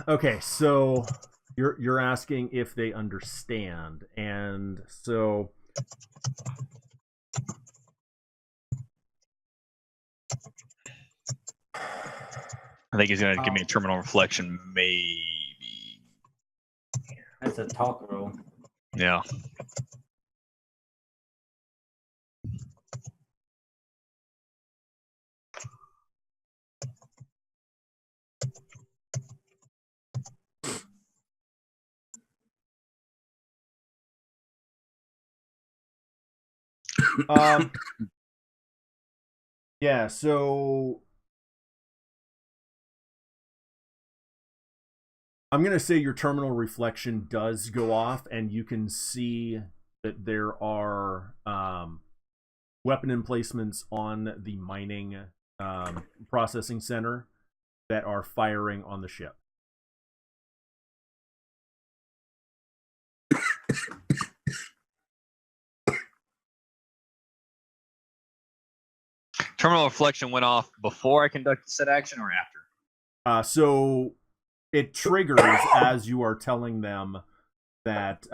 Okay, so you're asking if they understand, and so I think he's going to give me a terminal reflection, maybe. That's a talk roll. Yeah. Yeah, so I'm going to say your terminal reflection does go off, and you can see that there are weapon emplacements on the mining processing center that are firing on the ship. Terminal reflection went off before I conducted said action or after? So it triggers as you are telling them that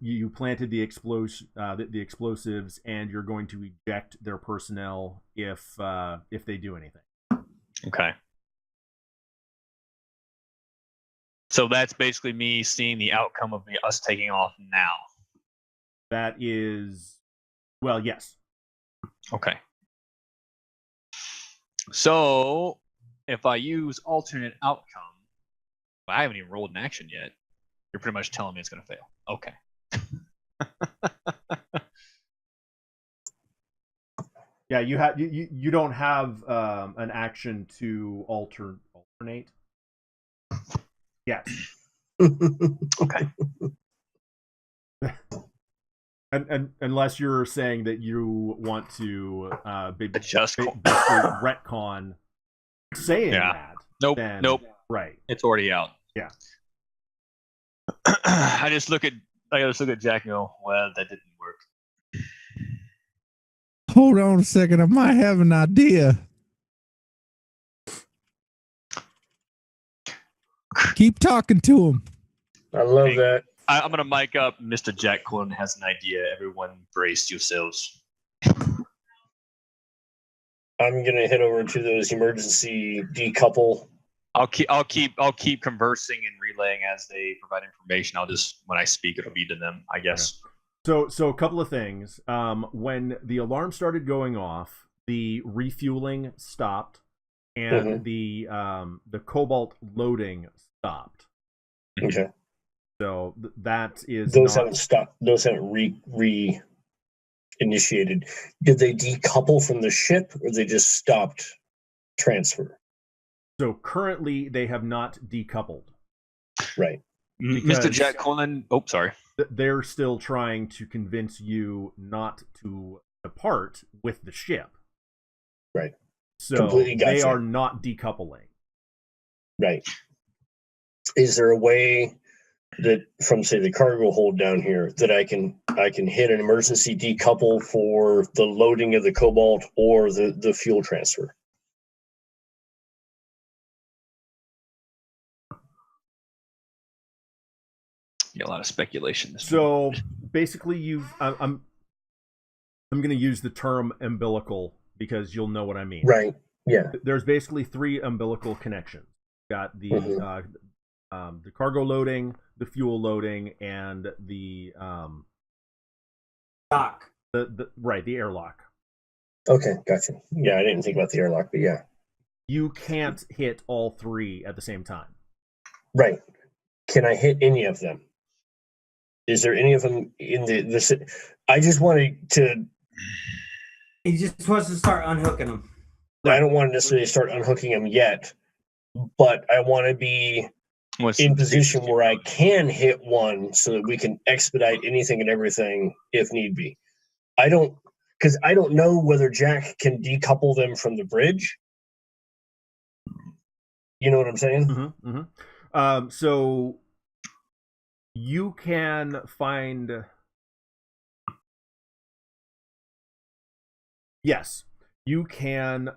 you planted the explosives, and you're going to eject their personnel if they do anything. Okay. So that's basically me seeing the outcome of us taking off now. That is, well, yes. Okay. So if I use alternate outcome, I haven't even rolled an action yet. You're pretty much telling me it's going to fail. Okay. Yeah, you don't have an action to alternate. Yes. Okay. And unless you're saying that you want to Adjust. basically retcon saying that. Nope. Then, Nope. Right. It's already out. Yeah. I just look at Jack and go, well, that didn't work. Hold on a second. I might have an idea. Keep talking to him. I love that. I'm going to mic up Mr. Jack Quillen has an idea. Everyone brace yourselves. I'm going to head over to those emergency decouple. I'll keep conversing and relaying as they provide information. I'll just, when I speak, it'll be to them, I guess. Okay. So a couple of things. When the alarm started going off, the refueling stopped, and the cobalt loading stopped. Okay. So that is those haven't stopped. Those haven't re-initiated. Did they decouple from the ship, or they just stopped transfer? So currently, they have not decoupled. Right. Mr. Jack Quillen. Oh, sorry. They're still trying to convince you not to depart with the ship. Right. So Completely gotcha. They are not decoupling. Right. Is there a way that from, say, the cargo hold down here that I can hit an emergency decouple for the loading of the cobalt or the fuel transfer? Yeah, a lot of speculation. So basically, I'm going to use the term umbilical because you'll know what I mean. Right. Yeah. There's basically 3 umbilical connections. Got the cargo loading, the fuel loading, and the dock. The airlock. Okay, gotcha. Yeah, I didn't think about the airlock, but yeah. You can't hit all 3 at the same time. Right. Can I hit any of them? Is there any of them in the I just wanted to... He just wants to start unhooking them. I don't want to necessarily start unhooking them yet, but I want to be in position where I can hit one so that we can expedite anything and everything if need be. Because I don't know whether Jack can decouple them from the bridge. You know what I'm saying? So you can find... Yes, you can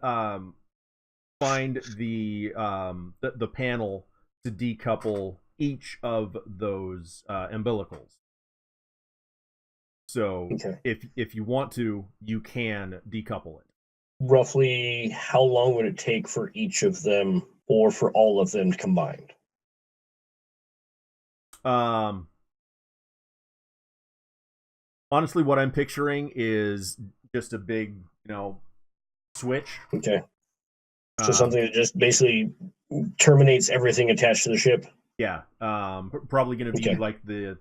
find the panel to decouple each of those umbilicals. So if you want to, you can decouple it. Roughly how long would it take for each of them or for all of them combined? Honestly, what I'm picturing is just a big, switch. Okay. So something that just basically terminates everything attached to the ship. Yeah. Probably going to be Okay. like the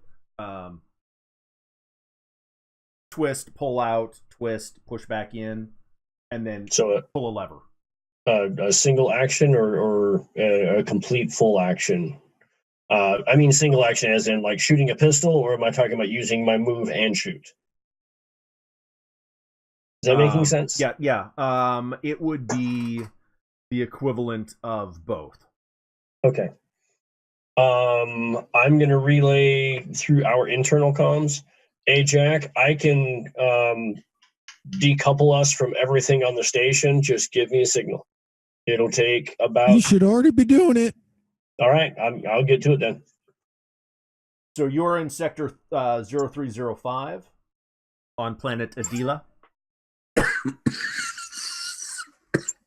twist, pull out, twist, push back in, and then So pull a lever. a single action or a complete full action? I mean single action as in like shooting a pistol, or am I talking about using my move and shoot? Is that making sense? Yeah. It would be the equivalent of both. Okay. I'm going to relay through our internal comms. Hey, Jack, I can decouple us from everything on the station. Just give me a signal. It'll take about... You should already be doing it. All right, I'll get to it then. So you're in sector 0305 on planet Adila.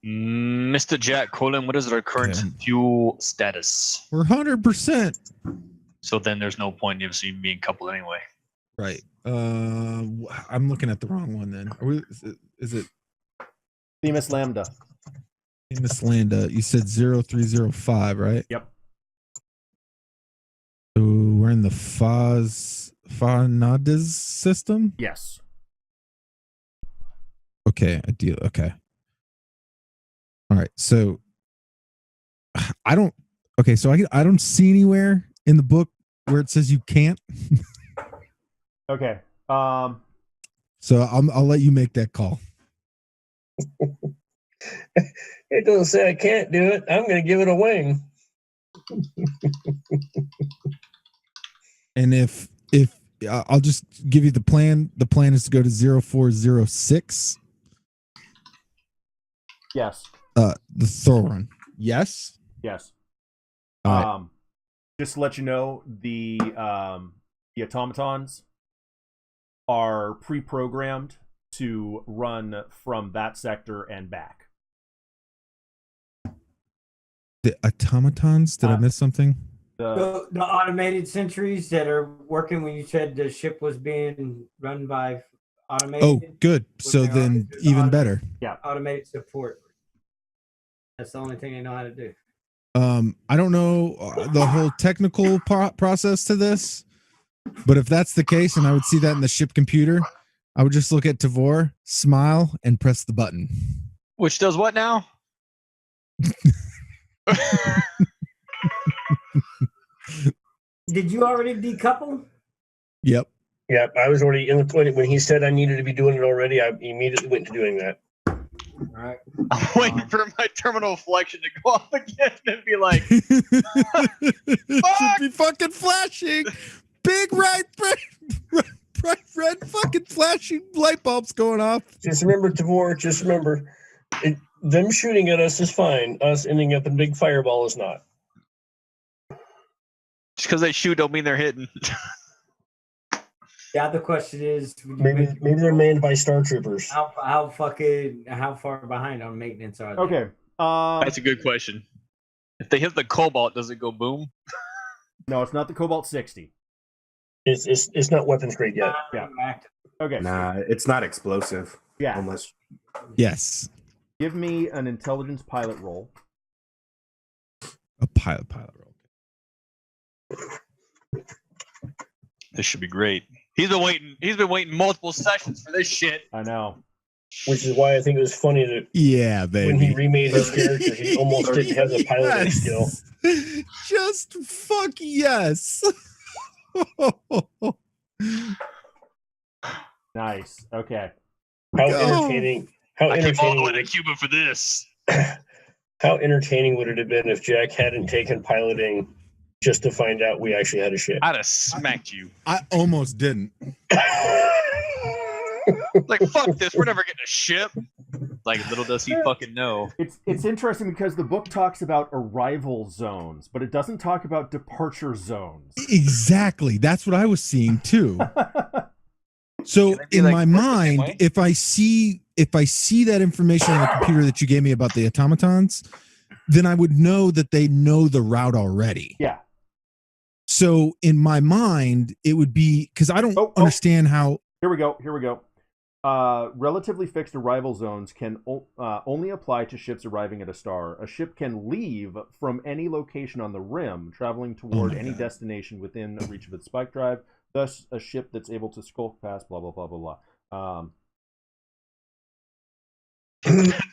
Mr. Jack Colin, what is our current fuel status? We're 100%. So then there's no point in seeing being coupled anyway. Right. I'm looking at the wrong one then. Is it Themis Lambda. Miss Landa? You said 0305, right? Yep. So we're in the Fanades system? Yes. Okay, okay. All right. So I don't see anywhere in the book where it says you can't. Okay. So I'll let you make that call. It doesn't say I can't do it. I'm going to give it a wing. And if I'll just give you the plan is to go to 0406. Yes. The Thoron. Yes. Yes. All right. Just to let you know, the automatons are pre-programmed to run from that sector and back. The automatons? Did I miss something? The automated sentries that are working when you said the ship was being run by automated. Oh, good. So then even better. Yeah. Automated support. That's the only thing they know how to do. I don't know the whole technical process to this, but if that's the case, and I would see that in the ship computer, I would just look at Tavor, smile, and press the button. Which does what now? Did you already decouple? Yep. Yeah, I was already in the toilet when he said I needed to be doing it already. I immediately went to doing that. All right. I'm waiting for my terminal reflection to go off again and be like, Should be fucking flashing. Big red fucking flashing light bulbs going off. Just remember, Tavor, just remember, them shooting at us is fine. Us ending up in big fireball is not. just because they shoot don't mean they're hitting. The other question is, Maybe they're manned by Star Troopers. how far behind on maintenance are they? Okay. That's a good question. If they hit the cobalt, does it go boom? No, it's not the Cobalt 60. It's not weapons grade yet. Yeah. Okay. Nah, it's not explosive. Yeah. Unless Yes. Give me an intelligence pilot roll. A pilot roll. This should be great. He's been waiting multiple sessions for this shit. I know. Which is why I think it was funny that Yeah, baby. when he remade his character, he almost didn't have the piloting skill. Just fuck yes. Nice. Okay. How entertaining! How I came all the way entertaining! to Cuba for this. How entertaining would it have been if Jack hadn't taken piloting just to find out we actually had a ship? I'd have smacked you. I almost didn't. Like, fuck this. We're never getting a ship. Like, little does he fucking know. It's interesting because the book talks about arrival zones, but it doesn't talk about departure zones. Exactly. That's what I was seeing too. So Can I be in like, my work the same mind, way? if I see that information on the computer that you gave me about the automatons, then I would know that they know the route already. Yeah. So in my mind, it would be because I don't understand how. Here we go. Relatively fixed arrival zones can only apply to ships arriving at a star. A ship can leave from any location on the rim, traveling toward any destination within reach of its spike drive. Thus, a ship that's able to skulk past blah blah blah blah blah.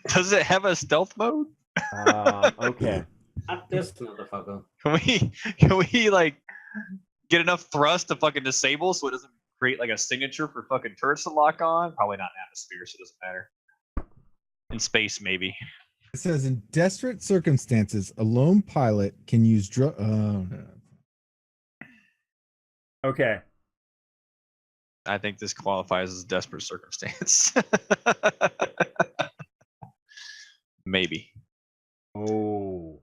Does it have a stealth mode? Okay. Not this motherfucker. Can we like get enough thrust to fucking disable so it doesn't create like a signature for fucking turrets to lock on? Probably not in atmosphere, so it doesn't matter. In space, maybe. It says in desperate circumstances, a lone pilot can use Okay. I think this qualifies as desperate circumstance. Maybe. Oh,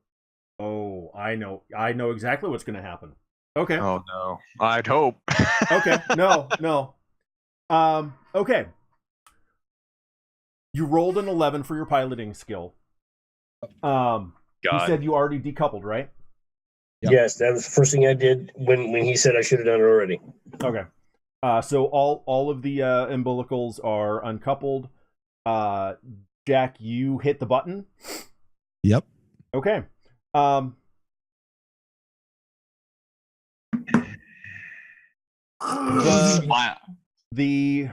I know exactly what's going to happen. Okay. Oh no. I'd hope. Okay. No. Okay. You rolled an 11 for your piloting skill. You said you already decoupled, right? Yep. Yes, that was the first thing I did when he said I should have done it already. Okay. So all of the umbilicals are uncoupled. Jack, you hit the button. Yep. Okay. The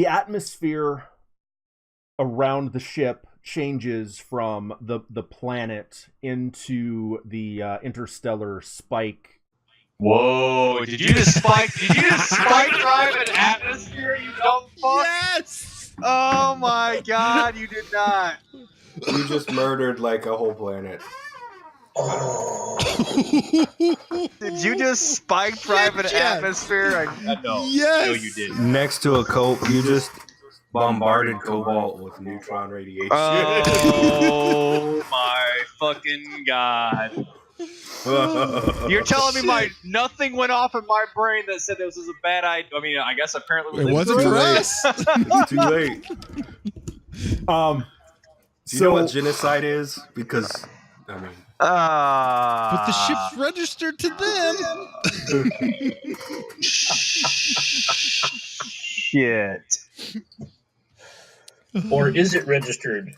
atmosphere around the ship changes from the planet into the interstellar spike. Whoa! Did you just spike drive an atmosphere? You dumb fuck! Yes. Oh my god! You did not. You just murdered like a whole planet. Did you just spike drive an atmosphere? I know. Yes. No, you did. Next to a you just bombarded Cobalt with neutron radiation. Oh my fucking god! You're telling me nothing went off in my brain that said this was a bad idea. I mean, I guess apparently It wasn't for us. Too late. Do you know what genocide is? Because I mean, but the ship's registered to them. Shit. Or is it registered?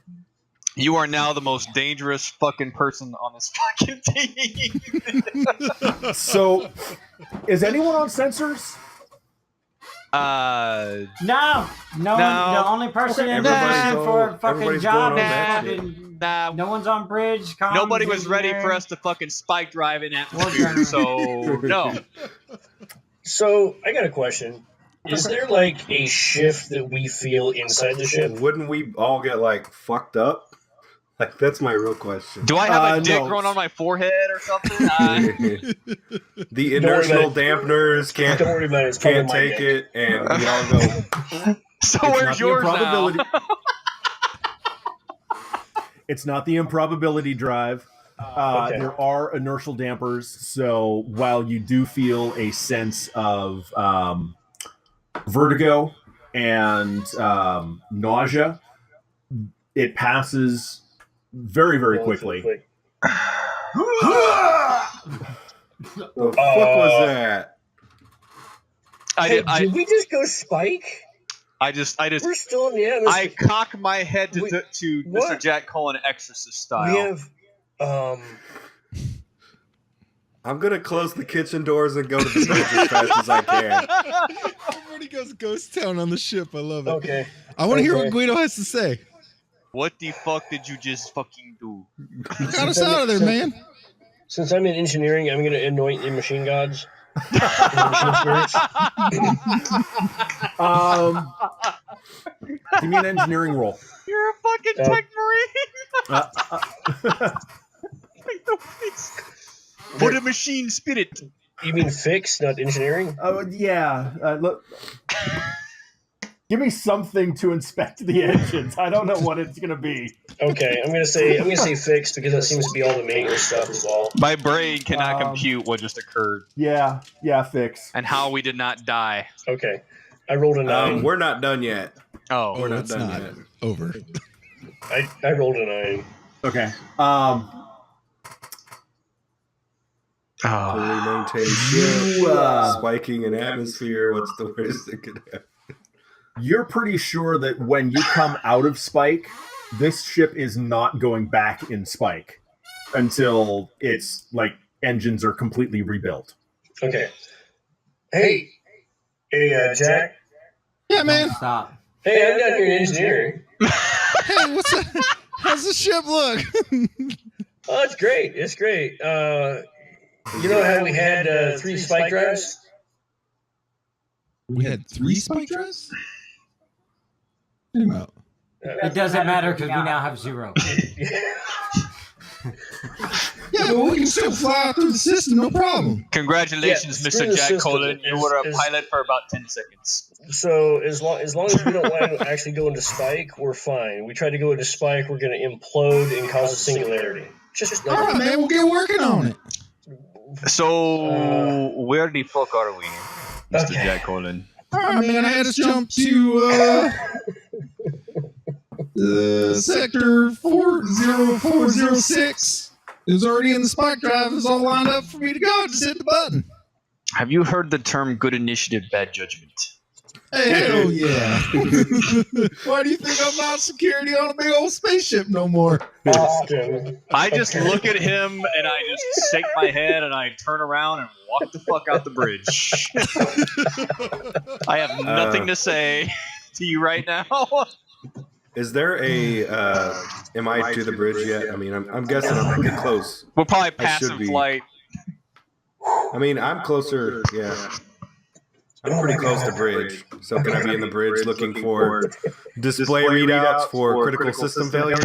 You are now the most dangerous fucking person on this fucking team. So, is anyone on sensors? No. The only person in position for a fucking job is fucking. No one's on bridge. Nobody was ready for us to fucking spike drive in atmosphere, so no. So I got a question. Is there like a shift that we feel inside the ship? Wouldn't we all get like fucked up? Like that's my real question. Do I have a dick growing on my forehead or something? The inertial dampeners can't take dick. it, and we all go. So where's yours now? It's not the improbability drive. Okay. There are inertial dampers, so while you do feel a sense of vertigo and nausea, it passes very, very quickly. The fuck was that? Did we just go spike? I just. We're still in the atmosphere. I cock my head to Mr. Jack Cullen Exorcist style. We have. I'm gonna close the kitchen doors and go to the bridge as fast as I can. Everybody goes ghost town on the ship. I love it. Okay. I want to hear what Guido has to say. What the fuck did you just fucking do? Got us out of there, man. Since I'm in engineering, I'm going to anoint the machine gods. Machine spirits. Give me an engineering roll. You're a fucking tech marine. Put a machine spirit. You mean fix, not engineering? Oh yeah. Look. Give me something to inspect the engines. I don't know what it's gonna be. Okay, I'm gonna say fixed because that seems to be all the maintenance stuff as well. My brain cannot compute what just occurred. Yeah, fix. And how we did not die. Okay, I rolled a 9. We're not done yet. Oh, We're not it's done not yet. over. I rolled a 9. Okay. Fully maintain ship, spiking an atmosphere. What's the worst that could happen? You're pretty sure that when you come out of Spike, this ship is not going back in Spike until its like engines are completely rebuilt. Okay. Hey, Jack. Yeah, man. Don't stop. Hey, I'm down here in engineering. Hey, what's up? How's the ship look? Oh, it's great. It's great. You know how we had 3 spike drives? We had 3 spike drives? About. It doesn't matter because we now have 0. Yeah, but we can still fly through the system, no problem. Congratulations, Yeah, Mr. Jack system Colin. You were a pilot for about 10 seconds. So as long as we don't want to actually go into spike, we're fine. We try to go into spike, we're going to implode and cause a singularity. Just All right, man, we'll get working on it. So where the fuck are we, Mr. Okay. Jack Colin? All right, man, I had us jump to sector 40406. It was already in the spike drive. It was all lined up for me to go. Just hit the button. Have you heard the term good initiative, bad judgment? Hey, hell yeah. Why do you think I'm not security on a big old spaceship no more? Austin. I just look at him and I just shake my head and I turn around and walk the fuck out the bridge. I have nothing to say to you right now. Is there a? Am I to the bridge yet? I mean, I'm guessing I'm pretty close. We're probably I passing should be. flight. I mean, I'm closer. Yeah, I'm pretty close to bridge. So can I be in the bridge looking for display readouts for critical system failures?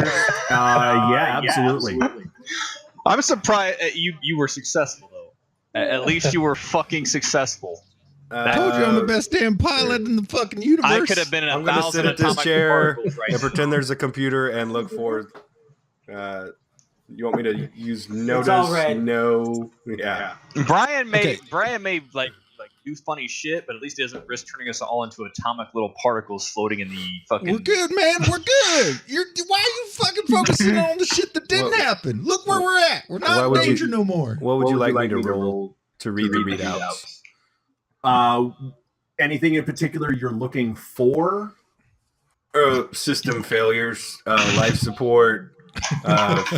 Yeah, absolutely. I'm surprised you were successful though. At least you were fucking successful. I told you I'm the best damn pilot in the fucking universe. I could have been in I'm gonna 1,000 sit at this atomic chair particles right and now. pretend there's a computer and look for. You want me to use notice? all red. No. Yeah. Brian may Okay. like do funny shit, but at least he doesn't risk turning us all into atomic little particles floating in the fucking. We're good, man. We're good. Why are you fucking focusing on the shit that didn't happen? Look where we're at. We're Why not in would you- danger no more. What would you like me to roll to read the readouts? Anything in particular you're looking for? System failures, life support,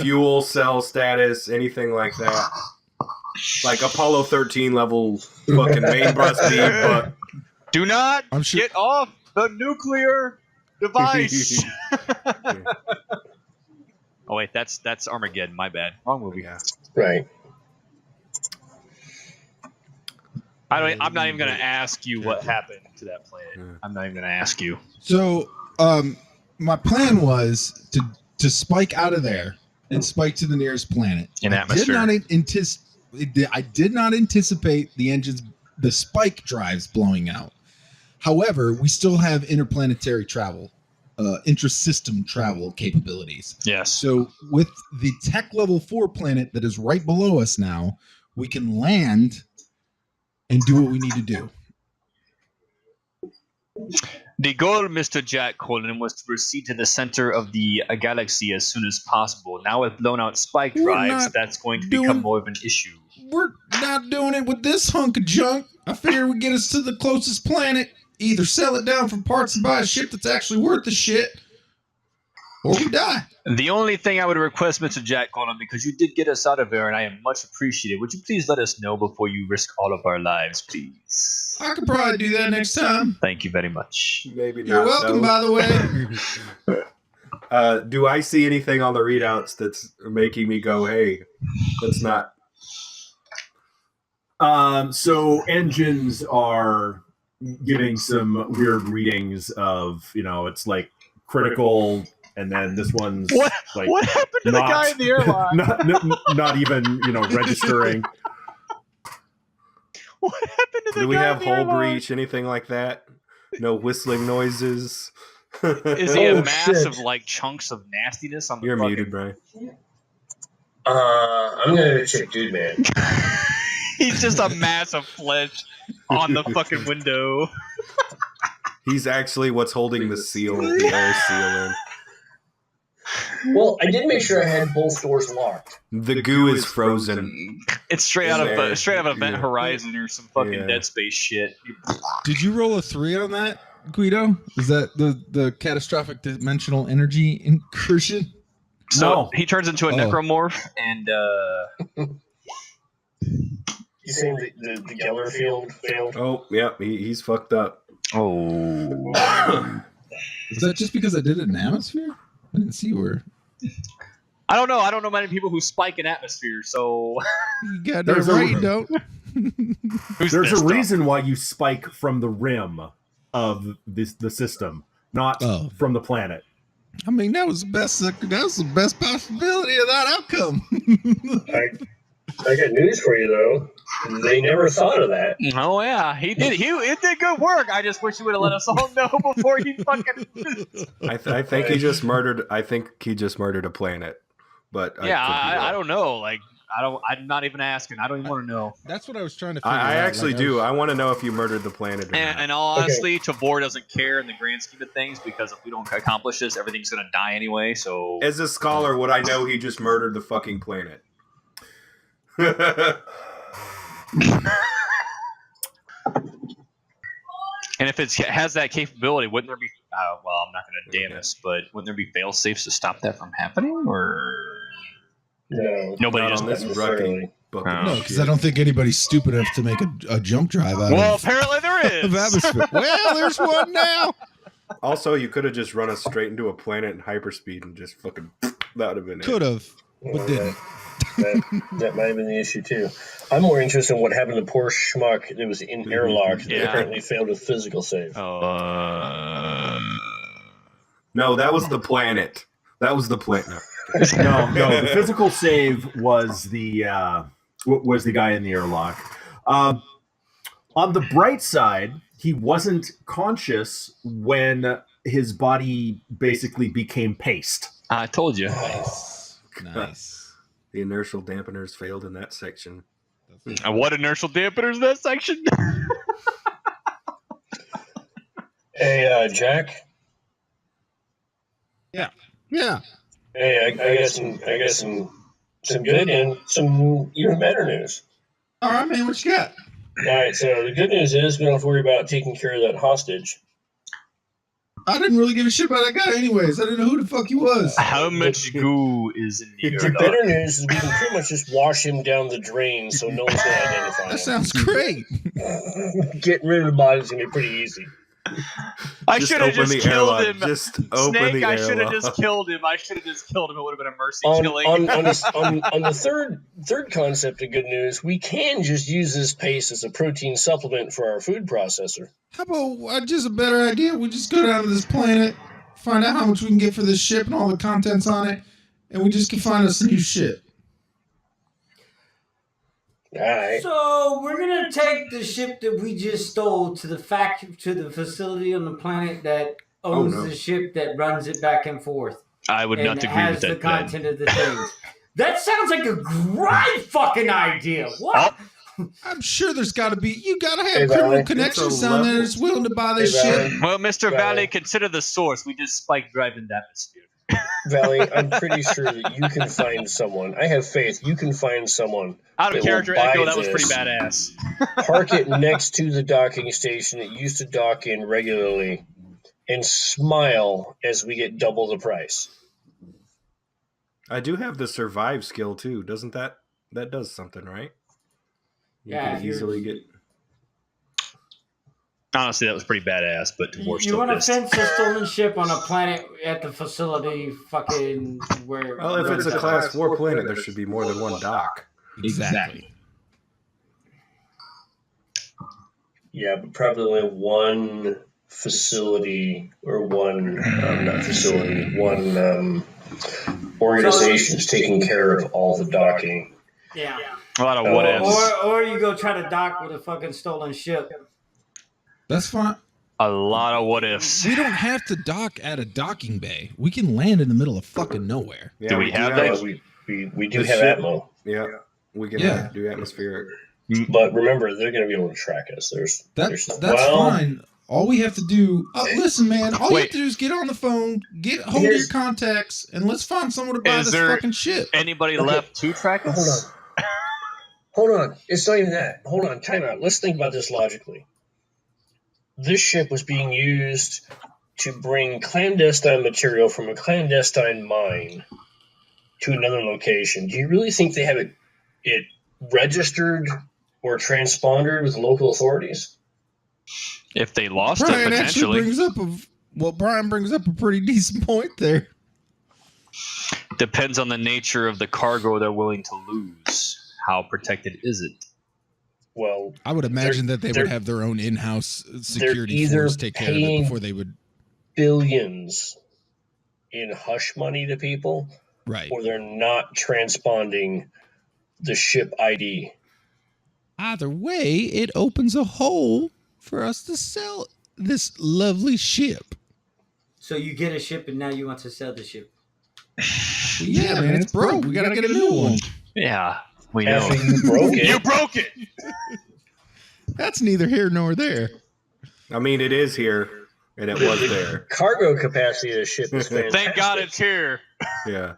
fuel cell status, anything like that. Like Apollo 13 level fucking main bus beam, but Do not I'm sure- get off the nuclear device. Oh wait, that's Armageddon. My bad. Wrong movie. yeah. Right. I'm not even gonna ask you what happened to that planet. I'm not even gonna ask you. So, my plan was to spike out of there and spike to the nearest planet. In I atmosphere. I did not anticipate the spike drives blowing out. However, we still have interplanetary travel, intra-system travel capabilities. Yes. So with the tech level 4 planet that is right below us now, we can land and do what we need to do. The goal, Mr. Jack Colin, was to proceed to the center of the galaxy as soon as possible. Now with blown out spike We're drives, not that's going to doing- become more of an issue. We're not doing it with this hunk of junk. I figure we get us to the closest planet, either sell it down for parts and buy a ship that's actually worth the shit, or we die. The only thing I would request, Mr. Jack Colin, because you did get us out of there and I am much appreciated, would you please let us know before you risk all of our lives, please? I could probably do that next time. Thank you very much. Maybe not. You're welcome, though. by the way. Do I see anything on the readouts that's making me go, hey, let's not? So engines are giving some weird readings of, it's like critical, and then this one's What like What happened to the not- guy in the airline? not even registering. What happened to the Do we guy have in the hull airline? breach, anything like that? No whistling noises. Is he a Oh, mass shit. of like chunks of nastiness on the You're fucking... muted, Brian. I'm gonna check, dude, man. He's just a mass of flesh on the fucking window. He's actually what's holding the seal, the air seal in. Well, I did make sure I had both doors locked. The goo is frozen. It's straight out of Event Yeah. Horizon or some fucking Yeah. Dead Space shit. Did you roll a 3 on that, Guido? Is that the catastrophic dimensional energy incursion? So No. he turns into a necromorph, and You saying the Geller field failed? Oh, yeah, he's fucked up. Is that just because I did it in atmosphere? I didn't see where. I don't know. I don't know many people who spike in atmosphere. So You got There's that a- right, you don't. There's a reason why you spike from the rim of the system, not from the planet. I mean, that was the best possibility of that outcome. I got news for you though. They never thought of that. Oh yeah, he did. He did good work. I just wish he would have let us all know before he fucking. I think he just murdered. I think he just murdered a planet. But Yeah, could be I wrong. don't know. Like I'm not even asking. I don't even want to know. That's what I was trying to figure out. I actually do. I want to know if you murdered the planet. Or not. And all honestly, Tabor doesn't care in the grand scheme of things because if we don't accomplish this, everything's gonna die anyway. So As a scholar, would I know he just murdered the fucking planet? And if it has that capability, wouldn't there be? Well, I'm not going to damn us, but wouldn't there be fail safes to stop that from happening? Or No. nobody Not just on this rucking book. of No, because shit. I don't think anybody's stupid enough to make a jump drive out Well, of apparently there of is. atmosphere. Well, there's one now. Also, you could have just run us straight into a planet in hyperspeed and just fucking. That would have been Could have, but didn't. That might have been the issue too. I'm more interested in what happened to poor schmuck that was in airlock that Yeah. apparently failed a physical save. No, that was the planet. That was the planet. No. The physical save was the guy in the airlock. On the bright side, he wasn't conscious when his body basically became paste. I told you. Nice. The inertial dampeners failed in that section. What inertial dampeners in that section? Hey, Jack. Yeah. Hey, I got some good and some even better news. All right, man. What you got? All right, so the good news is we don't have to worry about taking care of that hostage. I didn't really give a shit about that guy, anyways. I didn't know who the fuck he was. How much goo is in The here? better news is we can pretty much just wash him down the drain so no one's going to identify him. That sounds great. Getting rid of the body is going to be pretty easy. I Just should have open just the killed airlock. him. Just open Snake, the I should have airlock. just killed him. It would have been a mercy On killing. the third concept of good news, we can just use this paste as a protein supplement for our food processor. How about just a better idea? We just go down to this planet, find out how much we can get for this ship and all the contents on it, and we just can find us some new shit. All right. So we're gonna take the ship that we just stole to the facility on the planet that owns no. the ship that runs it back and forth. I would and not agree has with the that plan. content of the things. That sounds like a great fucking idea. What? I'm sure there's got to be. You got to have Hey, criminal Valley. connections It's a down there level. that's willing to buy this Hey, shit. Valley. Well, Mr. Right. Valley, consider the source. We just spike drive in the atmosphere. Valley, I'm pretty sure that you can find someone. I have faith. You can find someone. Out of That will character buy echo, that was this. pretty badass. Park it next to the docking station it used to dock in regularly, and smile as we get double the price. I do have the survive skill too. Doesn't that does something, right? You Yeah, can if you're- easily get. Honestly, that was pretty badass, but we're You still want to pissed. fence a stolen ship on a planet at the facility, fucking where? Well, if it's a class 4 planet, there should be more than one dock. Exactly. Yeah, but probably only one facility or one not facility, one organization is taking care of all the docking. Yeah. A lot of what ifs. Or you go try to dock with a fucking stolen ship. That's fine. A lot of what ifs. We don't have to dock at a docking bay. We can land in the middle of fucking nowhere. Yeah, Do we have Yeah, that? we do The have ship- Atmo, Yeah, we can Yeah. do atmospheric. but remember they're going to be able to track us. That's well, fine. All we have to do, listen, man. All you have Wait. to do is get on the phone, get hold of your contacts, and let's find someone to buy Is this there fucking ship. Anybody Okay. left to track us? Hold on. It's not even that. Hold on. Time out. Let's think about this logically. This ship was being used to bring clandestine material from a clandestine mine to another location. Do you really think they have it registered or transpondered with local authorities? If they lost it, Brian actually potentially. Brian brings up a pretty decent point there. Depends on the nature of the cargo they're willing to lose. How protected is it? Well, I would imagine that they they're- would have their own in-house security either force take care of it paying- before they would. billions in hush money to people, Right. or they're not transponding the ship ID. Either way, it opens a hole for us to sell this lovely ship. So you get a ship and now you want to sell the ship. Well, yeah, man, it's broke. We gotta get a new one. Yeah, we know. After you broke it, You broke it! That's neither here nor there. I mean, it is here, and it was there. cargo capacity of the ship is fantastic. Thank God it's here. Yeah.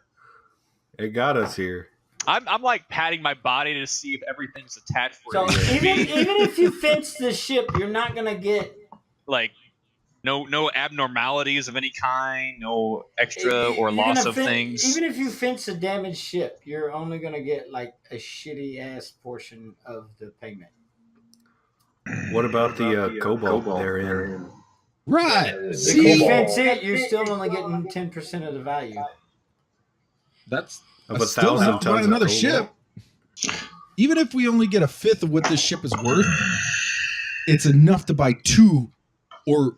It got us here. I'm like patting my body to see if everything's attached So where it should even be. even if you fence the ship, you're not gonna get Like, no abnormalities of any kind, no extra or you're loss gonna of fin- things. Even if you fence a damaged ship, you're only gonna get like a shitty ass portion of the payment. What about the cobalt therein? Right. The If you cobalt. fence it, you're still only getting 10% of the value. That's Of I still 1,000 have to buy tons of another cobalt? ship. Even if we only get a fifth of what this ship is worth, it's enough to buy two or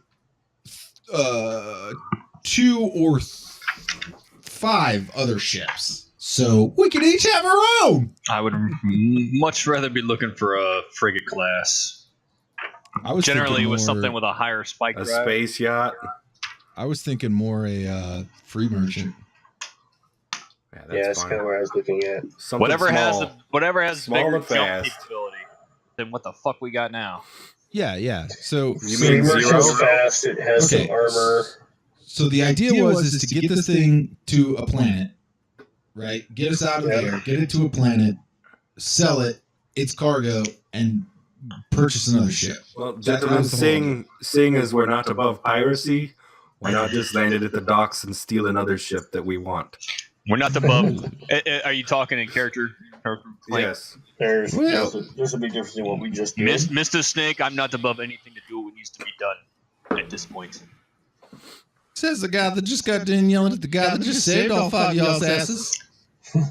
five other ships. So we can each have our own. I would much rather be looking for a frigate class. I was Generally, thinking with more- something with a higher spike A drive. space yacht? I was thinking more a free merchant. Yeah, Yeah, that's fine. kind of what I was looking at. Something Whatever small. has Small bigger and jump fast. capability than what the fuck we got now. Yeah. So You Free mean merchant's zero? fast. It has Okay. some armor. So the idea was to get this thing to a planet, right? Get us out of Yeah. there, get it to a planet, sell it, its cargo, and purchase another ship. Well, That gentlemen, was the whole seeing as we're not above piracy, why not just land it at the docks and steal another ship that we want? We're not above. Are you talking in character? Like, Yes. There's Well- there's a big difference in what we just did. Mr. Snake, I'm not above anything to do what needs to be done at this point. Says the guy that just got done yelling at the guy that just saved all five of y'all's asses.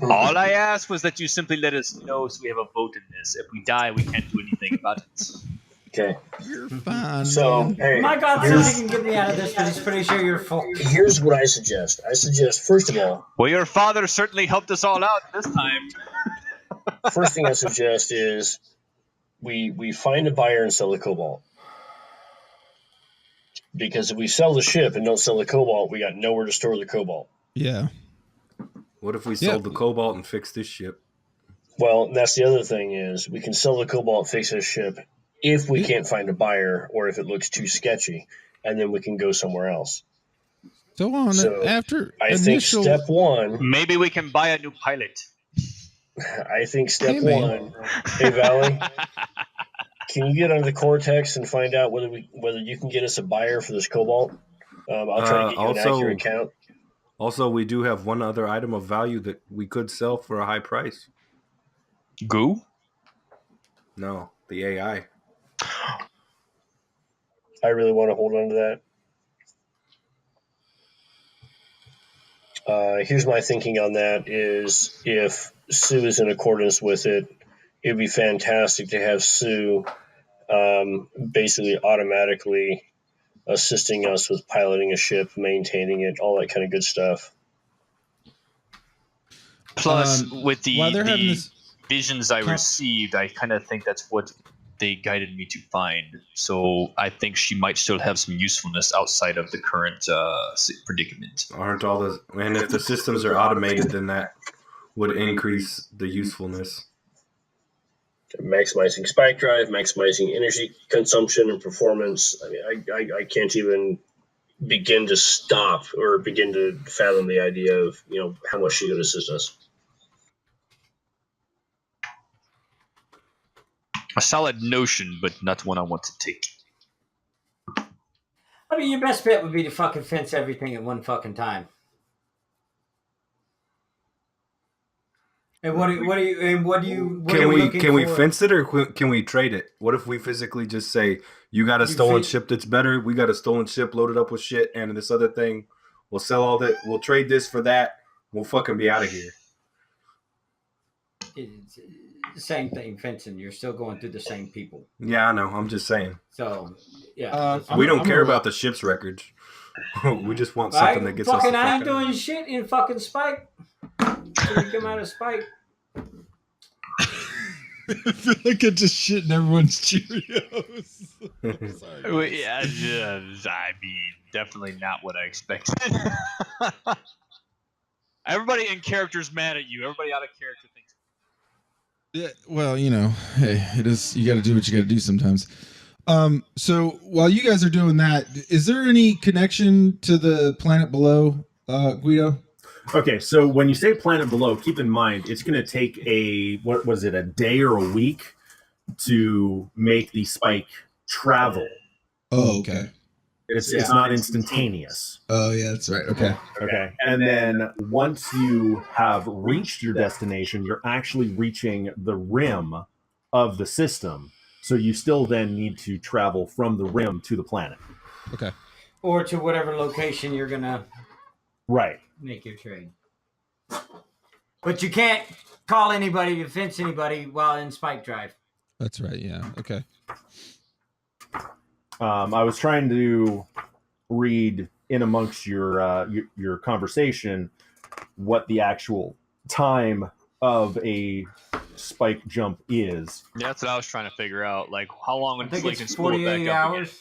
All I asked was that you simply let us know so we have a vote in this. If we die, we can't do anything about it. Okay, You're fine. so man. hey, My God here's, says he can get me out of this, but he's pretty sure you're full. here's what I suggest. I suggest first of all, Well, your father certainly helped us all out this time. first thing I suggest is we find a buyer and sell the cobalt. Because if we sell the ship and don't sell the cobalt, we got nowhere to store the cobalt. Yeah. What if we sold the cobalt and fixed this ship? Well, that's the other thing is we can sell the cobalt, fix this ship, if we can't find a buyer or if it looks too sketchy, and then we can go somewhere else. So after I think initial, step one. Maybe we can buy a new pilot. I think step Hey, man. one. Hey, Valley, can you get under the Cortex and find out whether you can get us a buyer for this cobalt? I'll try to get you an also- accurate count. Also, we do have one other item of value that we could sell for a high price. Goo? No, the AI. I really want to hold on to that. Here's my thinking on that is if Sue is in accordance with it, it'd be fantastic to have Sue basically automatically assisting us with piloting a ship, maintaining it, all that kind of good stuff. Plus, with while they're having the this, visions I received, I kind of think that's what they guided me to find. So I think she might still have some usefulness outside of the current predicament. Aren't all the and if the systems are automated, then that would increase the usefulness. maximizing spike drive, maximizing energy consumption and performance. I mean, I can't even begin to stop or begin to fathom the idea of, how much she could assist us. A solid notion, but not one I want to take. I mean, your best bet would be to fucking fence everything at one fucking time. And what do you Can we fence it, or can we trade it? What if we physically just say, you got a stolen ship that's better, we got a stolen ship loaded up with shit, and this other thing, we'll sell all that, we'll trade this for that, we'll fucking be out of here. It's the same thing, fencing. You're still going through the same people. Yeah, I know. I'm just saying. So, yeah. We don't care about the ship's records. We just want something that gets us. I ain't doing shit in fucking Spike. So we come out of Spike. I feel like I just shitting everyone's Cheerios. Sorry. I mean, definitely not what I expected. Everybody in character's mad at you. Everybody out of character thinks. Yeah, well, hey, it is. You got to do what you got to do sometimes. So while you guys are doing that, is there any connection to the planet below, Guido? Okay, so when you say planet below, keep in mind it's going to take a day or a week to make the spike travel. Oh, okay. It's not instantaneous. Oh, yeah, that's right. Okay. Okay, and then once you have reached your destination, you're actually reaching the rim of the system. So you still then need to travel from the rim to the planet. Okay. Or to whatever location you're going to make your trade. But you can't call anybody to fence anybody while in Spike Drive. That's right, yeah. Okay. I was trying to read in amongst your conversation what the actual time of a spike jump is. Yeah, that's what I was trying to figure out. Like, how long until you can it's spool it back 48 up hours.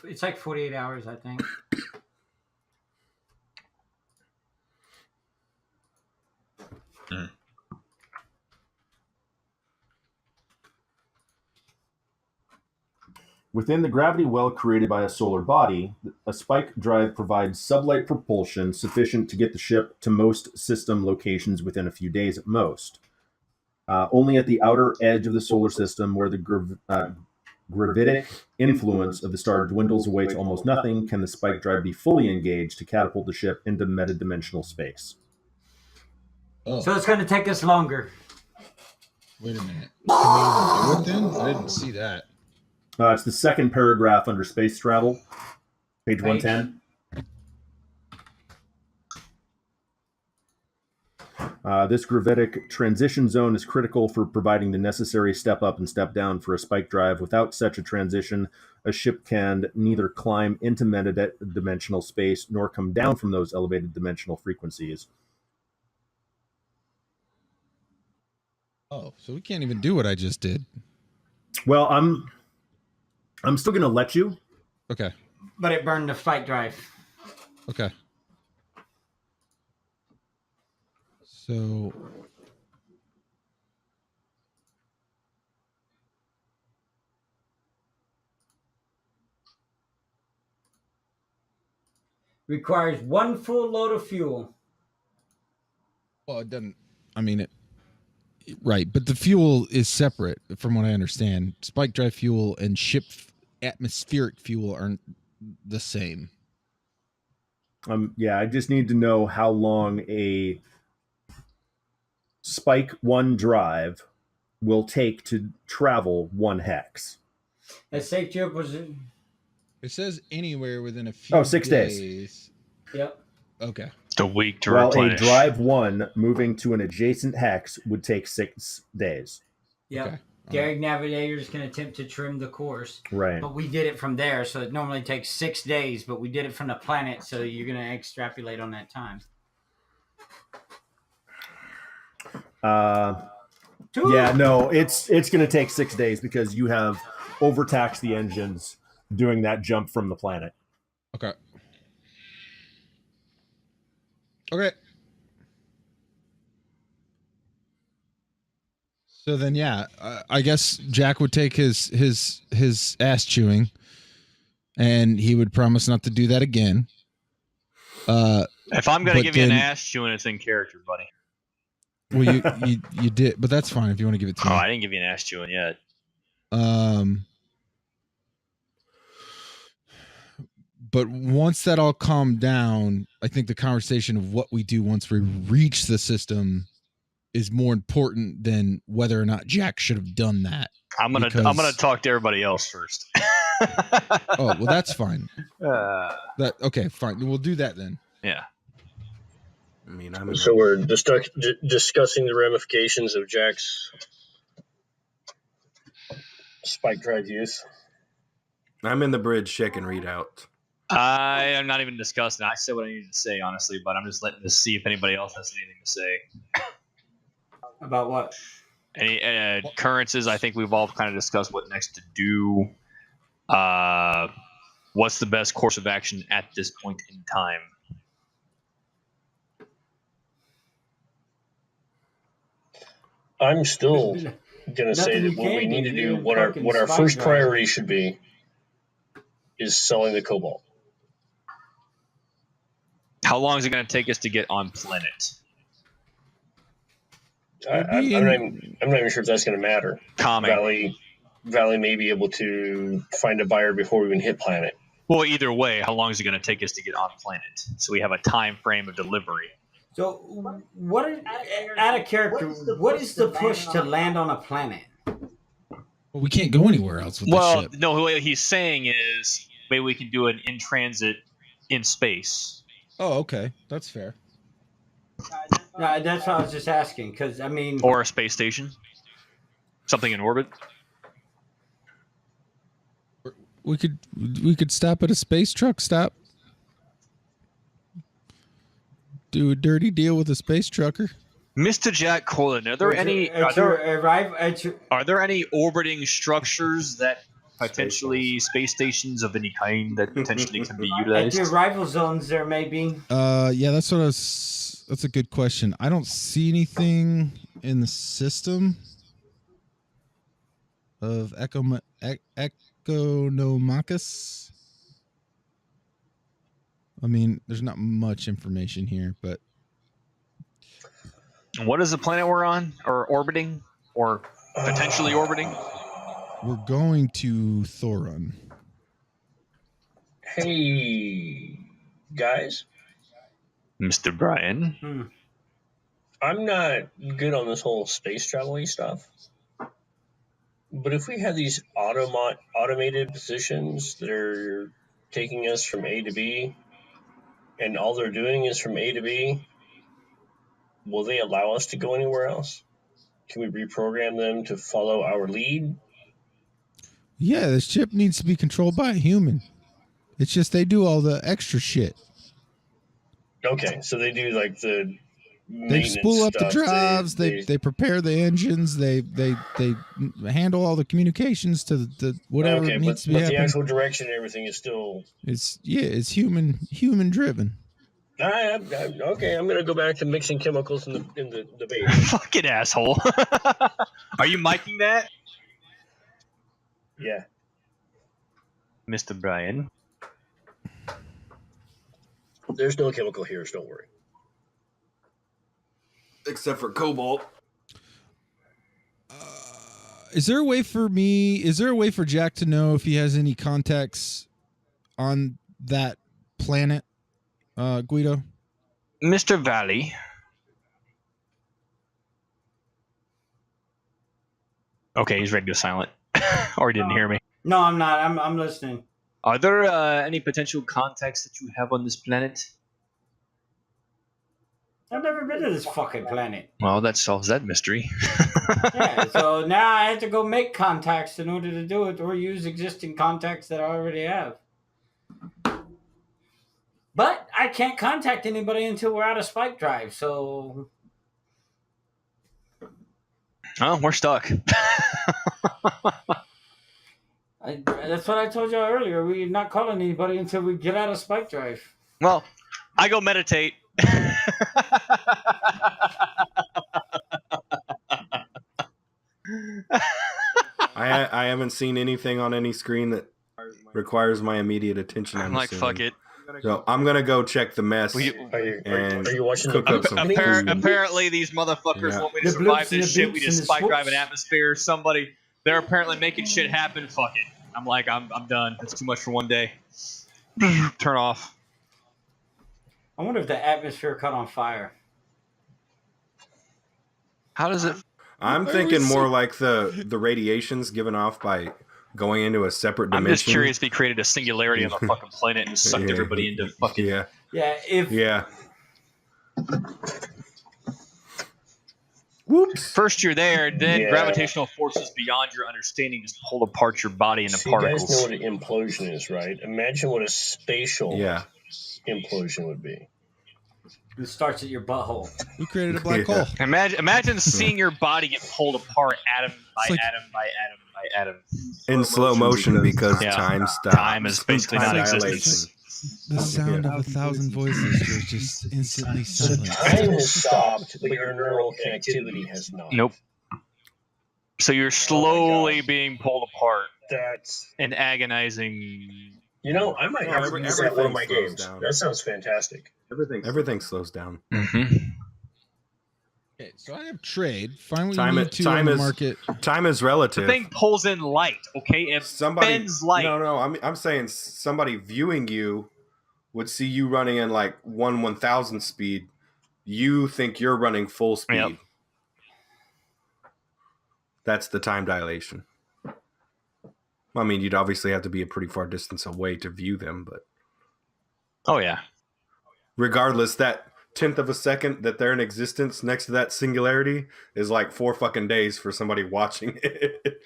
It's like 48 hours, I think. Within the gravity well created by a solar body, a spike drive provides sublight propulsion sufficient to get the ship to most system locations within a few days at most. Only at the outer edge of the solar system, where the gravitic influence of the star dwindles away to almost nothing, can the spike drive be fully engaged to catapult the ship into metadimensional space. Oh. So it's going to take us longer. Wait a minute. Can we even do it then? I didn't see that. It's the second paragraph under space travel, page 110. This gravitic transition zone is critical for providing the necessary step up and step down for a spike drive. Without such a transition, a ship can neither climb into metadimensional space nor come down from those elevated dimensional frequencies. Oh, so we can't even do what I just did. Well, I'm still going to let you. Okay. But it burned the spike drive. Okay. So requires one full load of fuel. well, it doesn't. I mean, right, but the fuel is separate, from what I understand. Spike drive fuel and ship atmospheric fuel aren't the same. Yeah, I just need to know how long a Spike 1 drive will take to travel 1 hex. That safe jump was in... It says anywhere within a few 6 days. Yep. Okay. A week to While replenish. a drive 1 moving to an adjacent hex would take 6 days. Yep. Okay. Derek Navigators can attempt to trim the course. Right. But we did it from there, so it normally takes 6 days, but we did it from the planet, so you're going to extrapolate on that time. Yeah, no, it's going to take 6 days because you have overtaxed the engines doing that jump from the planet. Okay. Okay. So then, yeah, I guess Jack would take his ass chewing, and he would promise not to do that again. If I'm gonna but give you an then- ass chewing, it's in character, buddy. Well, you did, but that's fine if you want to give it to Oh, me. I didn't give you an ass chewing yet. But once that all calmed down, I think the conversation of what we do once we reach the system is more important than whether or not Jack should have done that. I'm gonna talk to everybody else first. Oh, well, that's fine. That okay, fine. We'll do that then. Yeah. I mean, I'm in So we're discussing the ramifications of Jack's spike drive use. the bridge check and read out. I am not even discussing. I said what I needed to say, honestly, but I'm just letting this see if anybody else has anything to say. About what? Any occurrences? I think we've all kind of discussed what next to do. What's the best course of action at this point in time? I'm still gonna say Nothing that you what we can need do. to You do, what our fucking spike first drive. priority should be, is selling the cobalt. How long is it going to take us to get on planet? I'm not even sure if that's going to matter. Calming. Valley may be able to find a buyer before we even hit planet. Well, either way, how long is it going to take us to get on planet? So we have a time frame of delivery. So, what is, out of character, what is the push to land on a planet? Well, we can't go anywhere else with Well, this ship. no, what he's saying is maybe we can do an in transit in space. Oh, okay. That's fair. No, that's what I was just asking, because, I mean... Or a space station. Something in orbit. We could stop at a space truck stop. Do a dirty deal with a space trucker. Mr. Jack Colin, are there any orbiting structures that potentially space stations of any kind that potentially can be At utilized? the arrival zones there may be. Yeah, that's a good question. I don't see anything in the system of Economachus. I mean, there's not much information here, but What is the planet we're on, or orbiting, or potentially orbiting? we're going to Thoron. Hey, guys, Mr. Brian. I'm not good on this whole space travel-y stuff. But if we have these automated positions that are taking us from A to B, and all they're doing is from A to B, will they allow us to go anywhere else? Can we reprogram them to follow our lead? Yeah, this ship needs to be controlled by a human. It's just they do all the extra shit. Okay, so they do like the They spool up the drives. They prepare the engines. They handle all the communications to the whatever needs to be but happening. the actual direction and everything is still. It's human driven. Okay, I'm gonna go back to mixing chemicals in the base. Fucking asshole. Are you miking that? Yeah. Mr. Brian. There's no chemical here, so don't worry. Except for cobalt. Is there a way for Jack to know if he has any contacts on that planet, Guido? Mr. Valley. Okay, he's ready to go silent. Or he didn't hear me. No, I'm not. I'm listening. Are there any potential contacts that you have on this planet? I've never been to this fucking planet. Well, that solves that mystery. Yeah, so now I have to go make contacts in order to do it, or use existing contacts that I already have. But I can't contact anybody until we're out of spike drive, so... Oh, we're stuck. That's what I told you earlier. We're not calling anybody until we get out of spike drive. Well, I go meditate. I haven't seen anything on any screen that requires my immediate attention. I'm like, fuck it. So I'm gonna go check the mess. Are you watching cook the up some food? food. Apparently, these motherfuckers Yeah. want me to The survive bloops and this the shit. We beeps just and the spike drive an swoops. atmosphere. They're apparently making shit happen. Fuck it. I'm like, I'm done. That's too much for one day. Turn off. I wonder if the atmosphere caught on fire. How does it? I'm Why are thinking we more so- like the radiation's given off by going into a separate I'm dimension. just curious if he created a singularity on the fucking planet and just sucked everybody into fucking. Yeah. Yeah, if Yeah. Whoops. First you're there, then Yeah. gravitational forces beyond your understanding just pull apart your body into So you guys know particles. what an implosion is, right? Imagine what a spatial Yeah. implosion would be. it starts at your butthole. We created a black Yeah. hole. Imagine seeing your body get pulled apart atom by It's like- atom by atom by atom. In slow motion because Yeah. time stops. Time is basically Time non-existent. dilation. The sound of 1,000 voices was just instantly So silent. time has stopped, but your neural connectivity has not. Nope. So you're slowly being pulled apart That's and agonizing. I might have to use that in one of my everything slows games. down. That sounds fantastic. Everything slows down. Okay, so I have trade. Finally, Time- need to time on the is- market. Time is The relative. thing pulls in light, okay? It bends light. No, I'm saying somebody viewing you would see you running in like 1/1000 speed. You think you're running full speed. Yep. That's the time dilation. I mean, you'd obviously have to be a pretty far distance away to view them, but Oh yeah. regardless, that 10th of a second that they're in existence next to that singularity is like 4 fucking days for somebody watching it.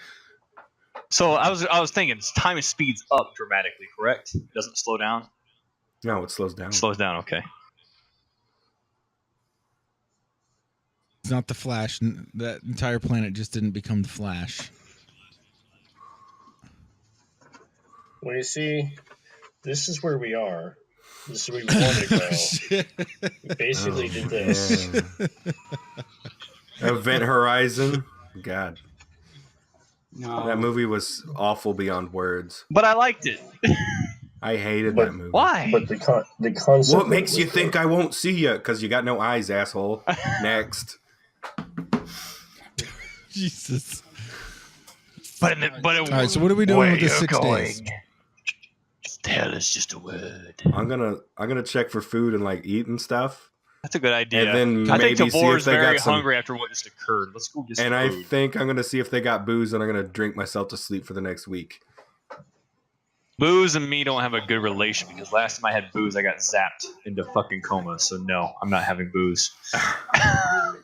So I was thinking, time speeds up dramatically, correct? It doesn't slow down. No, it slows down. It slows down, okay. It's not the Flash. That entire planet just didn't become the Flash. Well, you see, this is where we are. This is where we want to go. Shit. We basically did this. Yeah. Event Horizon. God, No, that movie was awful beyond words. But I liked it. I hated But that movie. Why? But the concept. What makes you think I won't see you? Because you got no eyes, asshole. Next. Jesus. But All right, so what are we doing with the 6 days? Hell is just a word. I'm gonna check for food and like eat and stuff. That's a good idea. And then I think maybe see Tabor's if they very got some. hungry after what just occurred. Let's go get some And I food. think I'm gonna see if they got booze, and I'm gonna drink myself to sleep for the next week. Booze and me don't have a good relation because last time I had booze, I got zapped into fucking coma. So no, I'm not having booze.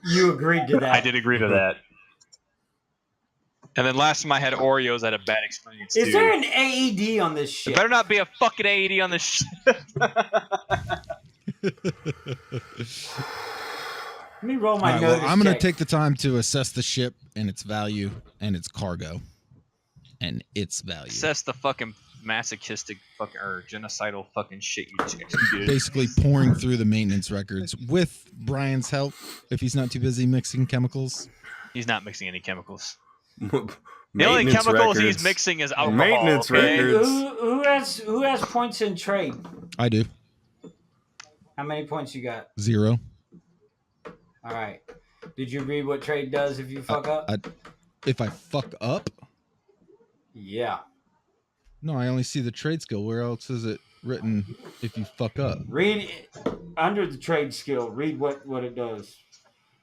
you agreed to that. I did agree to that. And then last time I had Oreos, I had a bad experience Is too. there an AED on this shit? There better not be a fucking AED on this shit. Let me roll All my right, well, notice I'm going to check. take the time to assess the ship and its value and its cargo and its value. Assess the fucking masochistic fucking or genocidal fucking shit you just executed. Basically pouring through the maintenance records with Brian's help if he's not too busy mixing chemicals. He's not mixing any chemicals. The The only chemicals he's mixing is alcohol. Maintenance okay? records. Who has points in trade? I do. How many points you got? 0. All right. Did you read what trade does if you fuck up? If I fuck up? Yeah. No, I only see the trade skill. Where else is it written if you fuck up? Read it under the trade skill. Read what it does.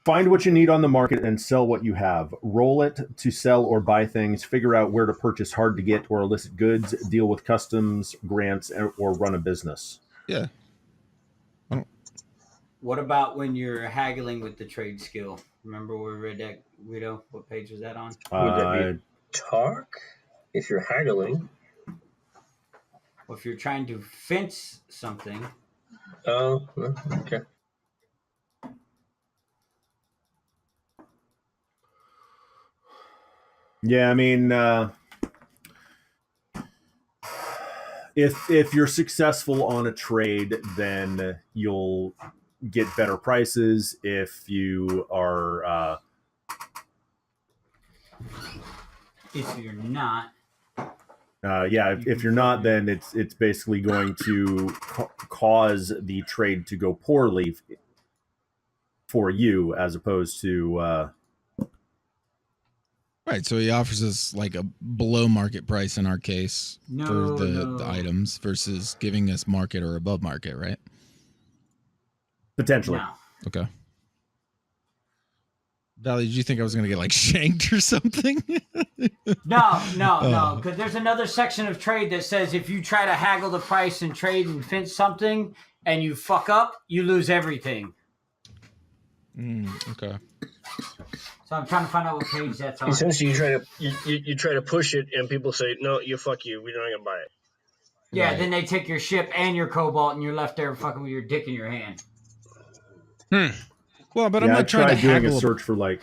Find what you need on the market and sell what you have. Roll it to sell or buy things. Figure out where to purchase hard to get or illicit goods. Deal with customs, grants, or run a business. Yeah. What about when you're haggling with the trade skill? Remember we read that, Guido? What page was that on? Would that be talk? If you're haggling. Well, if you're trying to fence something, Oh, okay. Yeah, I mean, if you're successful on a trade, then you'll get better prices. If you are If you're not, if you're not, then it's basically going to cause the trade to go poorly for you, as opposed to Right, so he offers us like a below market price in our case for the items versus giving us market or above market, right? potentially. no. Okay. Valley, did you think I was going to get like shanked or something? No, because there's another section of trade that says if you try to haggle the price and trade and fence something and you fuck up, you lose everything. Okay. So I'm trying to find out what page that's on. Essentially, you try to push it, and people say, "No, fuck you. We're not gonna buy it." Yeah, Right. then they take your ship and your cobalt, and you're left there fucking with your dick in your hand. Well, but I'm not trying to doing haggle a search for like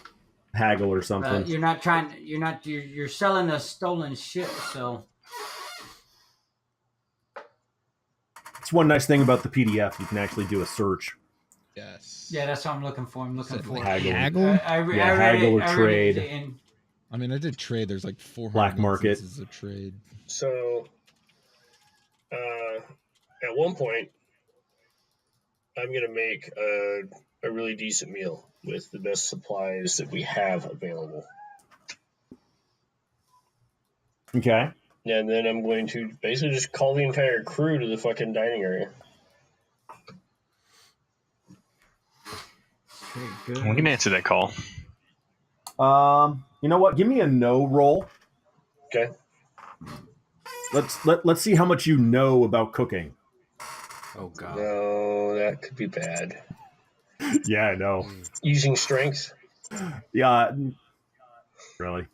haggle or something. You're selling a stolen ship, so. It's one nice thing about the PDF. You can actually do a search. Yes. Yeah, that's what I'm looking for. I'm looking for Haggle. Haggle? I read haggle or I read trade. it I mean, I did trade. There's like 400 Black market. instances of trade. So, at one point, I'm gonna make a really decent meal with the best supplies that we have available. Okay. And then I'm going to basically just call the entire crew to the fucking dining area. We can answer that call. You know what? Give me a no roll. Okay. Let's see how much you know about cooking. Oh god. No, that could be bad. Yeah, I know. Using strength. Yeah. Really?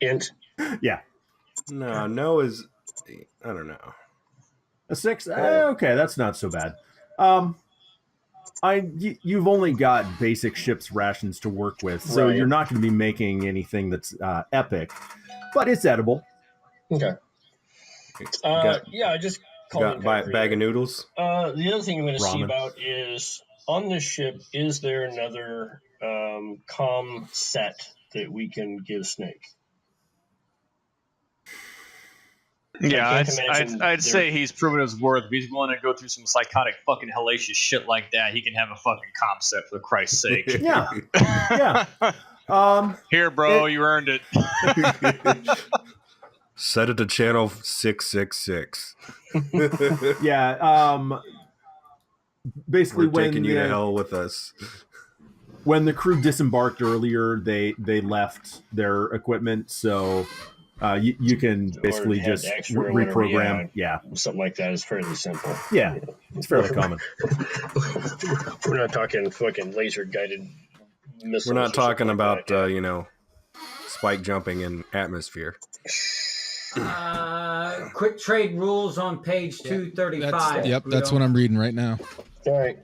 Int. Yeah. No is, I don't know. A 6? Okay, that's not so bad. You've only got basic ship's rations to work with, so Right. you're not going to be making anything that's epic, but it's edible. Okay. I just called the entire crew. Bag of noodles. The other thing I'm going to see Ramen. about is on this ship, is there another comm set that we can give Snake? Yeah, I can't imagine I'd say he's proven his worth. If he's willing to go through some psychotic fucking hellacious shit like that, he can have a fucking comp set for Christ's sake. Yeah. Yeah. Here, bro, you earned it. Set it to channel 666. Yeah. Basically, We're taking you to hell with us. When the crew disembarked earlier, they left their equipment, so you can basically just reprogram. Yeah, something like that is fairly simple. Yeah, it's fairly common. We're not talking fucking laser guided missiles. We're not talking about that. spike jumping in atmosphere. Quick trade rules on page 235. That's what I'm reading right now. All right.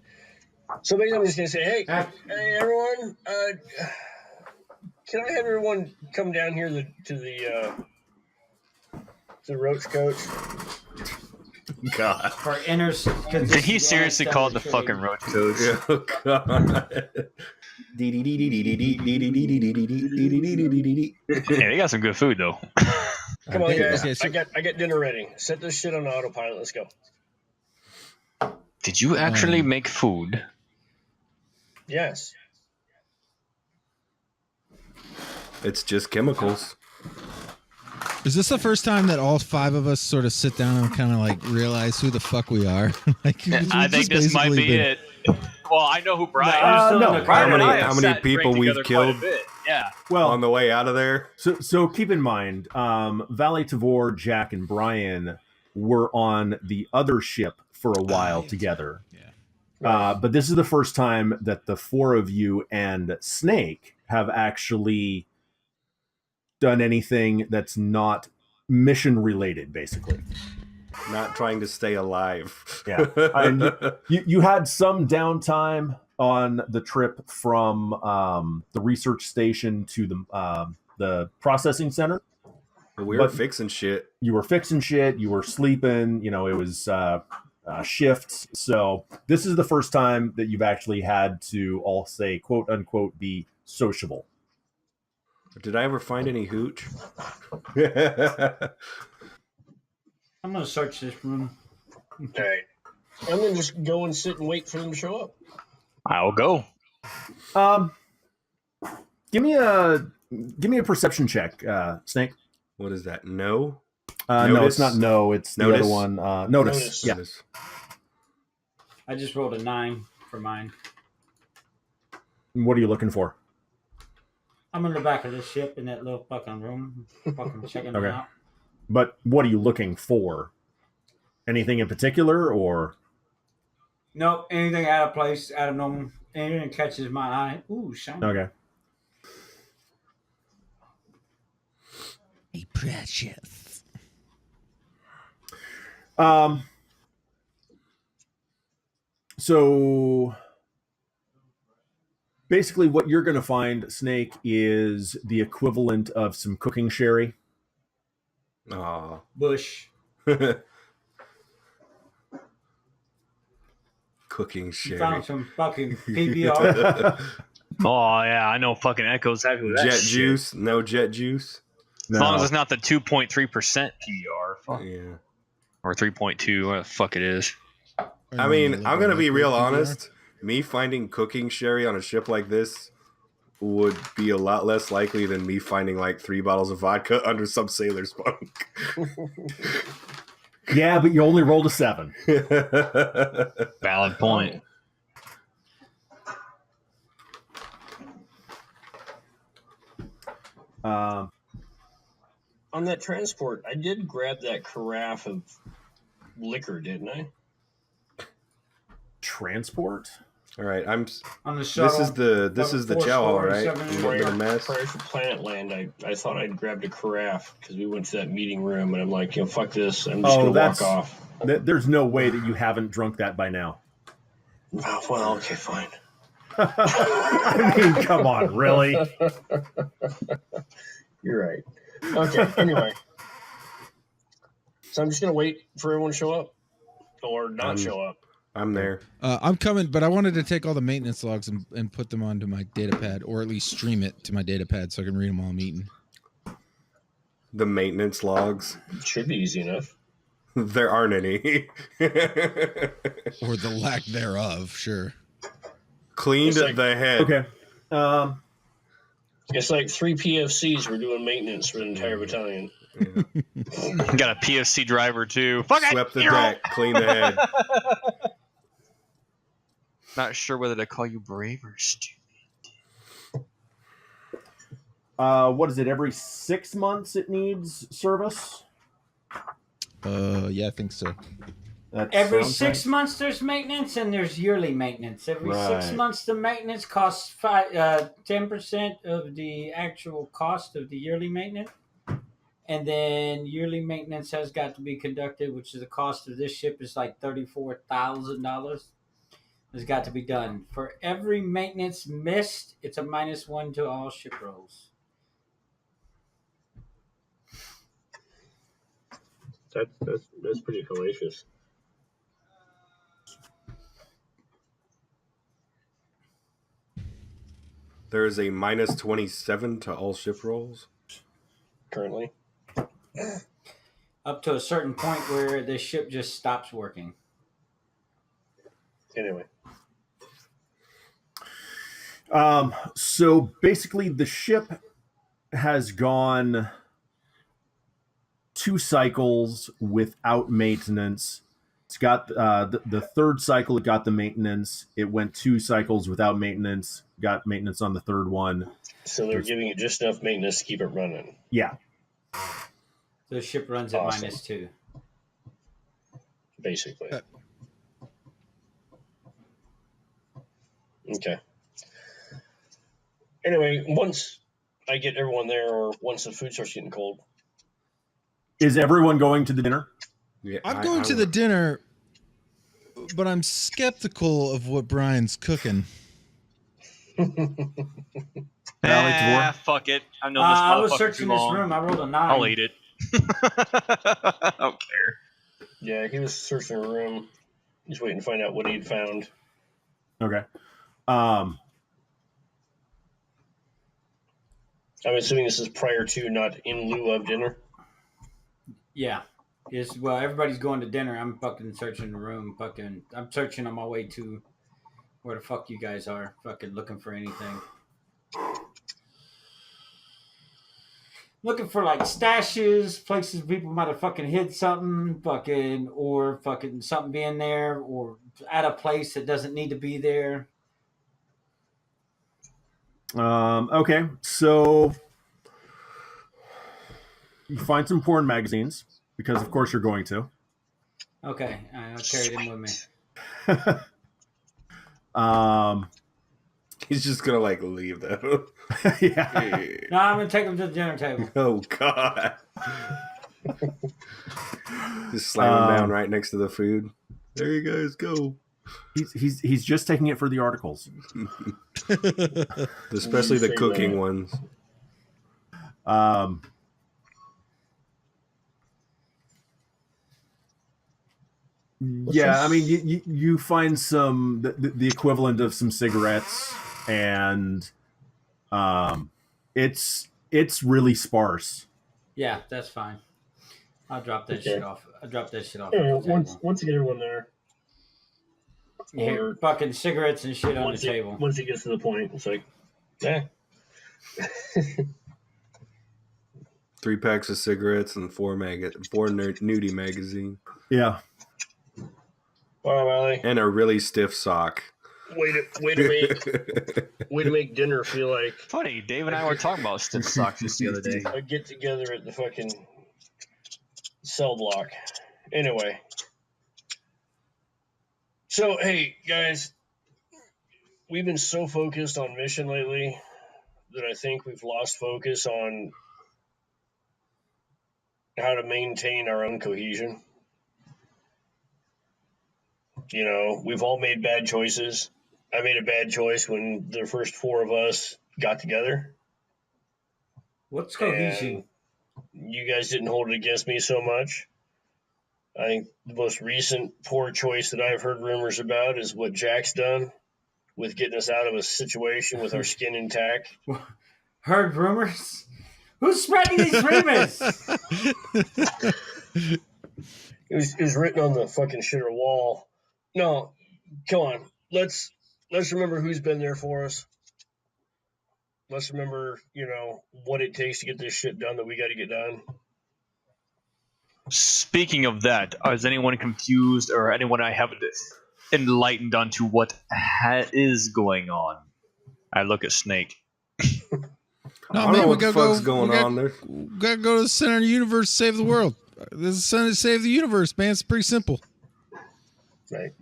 So basically, I'm just gonna say, hey, everyone, can I have everyone come down here to the roach coach? God. For Did he seriously call it the fucking roach coach? Oh God. Yeah, they got some good food though. Come on, guys. Okay, so- I got dinner ready. Set this shit on autopilot. Let's go. Did you actually make food? Yes. It's just chemicals. Is this the first time that all 5 of us sort of sit down and kind of like realize who the fuck we are? I think this might be it. Well, I know who Brian is. No. How many people we've killed? Yeah. Well, on the way out of there. So keep in mind, Valley Tavor, Jack, and Brian were on the other ship for a while together. Yeah. But this is the first time that the 4 of you and Snake have actually done anything that's not mission related, basically. Not trying to stay alive. Yeah. You had some downtime on the trip from the research station to the processing center. We were fixing shit. You were fixing shit. You were sleeping. It was shifts. So this is the first time that you've actually had to, all say, quote unquote, be sociable. Did I ever find any hooch? I'm gonna search this room. All right. I'm gonna just go and sit and wait for them to show up. I'll go. Give me a perception check, Snake. What is that? No? No, it's not no. It's the Notice? other one. Notice. Notice. Yeah. Notice. I just rolled a 9 for mine. What are you looking for? I'm in the back of this ship in that little fucking room, fucking checking them Okay. out. But what are you looking for? Anything in particular, or? Nope, anything out of place, out of normal, anything that catches my eye. Ooh, shiny. Okay. Hey, precious. So basically what you're going to find, Snake, is the equivalent of some cooking sherry. Aw. Bush. Cooking You sherry. found some fucking PBR. Oh yeah, I know. Fucking Echo's happy with that Jet shit. juice? No jet juice? As long as it's not the 2.3% PBR. Fuck. Yeah. Or 3.2, what the fuck it is. I mean, I'm going to be real honest. Me finding cooking sherry on a ship like this would be a lot less likely than me finding like 3 bottles of vodka under some sailor's bunk. Yeah, but you only rolled a 7. Valid point. On that transport, I did grab that carafe of liquor, didn't I? Transport? All right, I'm. On the shuttle. This is the chow hall, right? You went to the mess. Prior to Planet Land, I thought I'd grabbed a carafe because we went to that meeting room, and I'm like, fuck this. I'm just going to walk off. There's no way that you haven't drunk that by now. Oh, well, okay, fine. I mean, come on, really? You're right. Okay, anyway. So I'm just going to wait for everyone to show up or not show up. I'm there. I'm coming, but I wanted to take all the maintenance logs and put them onto my data pad, or at least stream it to my data pad so I can read them while I'm eating. The maintenance logs. Should be easy enough. There aren't any. Or the lack thereof, sure. Cleaned It's like- the head. Okay. It's like 3 PFCs were doing maintenance for the entire battalion. Got a PFC driver too. Fuck it. Swept the deck, cleaned the head. Not sure whether to call you brave or stupid. What is it? Every 6 months it needs service? Yeah, I think so. That Every sounds 6 right. months there's maintenance and there's yearly maintenance. Every 6 Right. months the maintenance costs 10% of the actual cost of the yearly maintenance. And then yearly maintenance has got to be conducted, which is the cost of this ship is like $34,000. Has got to be done. For every maintenance missed, it's a -1 to all ship rolls. That's pretty hellacious. There is a -27 to all ship rolls. Currently. Up to a certain point where the ship just stops working. Anyway. So basically, the ship has gone 2 cycles without maintenance. It's got the third cycle. It got the maintenance. It went 2 cycles without maintenance. Got maintenance on the third one. So they're giving it just enough maintenance to keep it running. Yeah. The ship runs at Awesome. -2. Basically. Okay. Anyway, once I get everyone there, or once the food starts getting cold, Is everyone going to the dinner? Yeah, I'm going to the dinner, but I'm skeptical of what Brian's cooking. Fuck it. I've known this I motherfucker was too searching this long. room. I rolled a 9. I'll eat it. I don't care. yeah, he was searching a room. He's waiting to find out what he'd found. Okay. I'm assuming this is prior to, not in lieu of dinner. Yeah. Well, everybody's going to dinner. I'm fucking searching the room. I'm searching on my way to where the fuck you guys are. Fucking looking for anything. Looking for like stashes, places people might have fucking hid something, or something being there, or at a place that doesn't need to be there. Okay, so you find some porn magazines because, of course, you're going to. Okay, I'll carry them with me. He's just gonna like leave that. Yeah. No, I'm gonna take them to the dinner table. Oh God. Just slam him down right next to the food. There you guys go. He's just taking it for the articles. Especially the cooking ones. Yeah, I mean, you find some the equivalent of some cigarettes, and it's really sparse. Yeah, that's fine. I'll drop that shit off. Yeah, once you get everyone there. Here, fucking cigarettes and shit on the table. Once it gets to the point, it's like, yeah. 3 packs of cigarettes and 4 nudie magazine. Yeah. Wow, Allie. And a really stiff sock. Way to make dinner feel like Funny, Dave and I were talking about stiff socks just the other day. a get together at the fucking cell block. Anyway. So, hey, guys, we've been so focused on mission lately that I think we've lost focus on how to maintain our own cohesion. You know, we've all made bad choices. I made a bad choice when the first 4 of us got together. What's cohesion? And you guys didn't hold it against me so much. I think the most recent poor choice that I've heard rumors about is what Jack's done with getting us out of a situation with our skin intact. Heard rumors? Who's spreading these rumors? It was written on the fucking shitter wall. No, come on. Let's remember who's been there for us. Let's remember, what it takes to get this shit done that we got to get done. Speaking of that, is anyone confused or anyone I haven't enlightened onto what is going on? I look at Snake. No, I don't man, know we what the gotta fuck's go. going on there. We gotta go to the center of the universe to save the world. This is the center to save the universe, man. It's pretty simple. Right.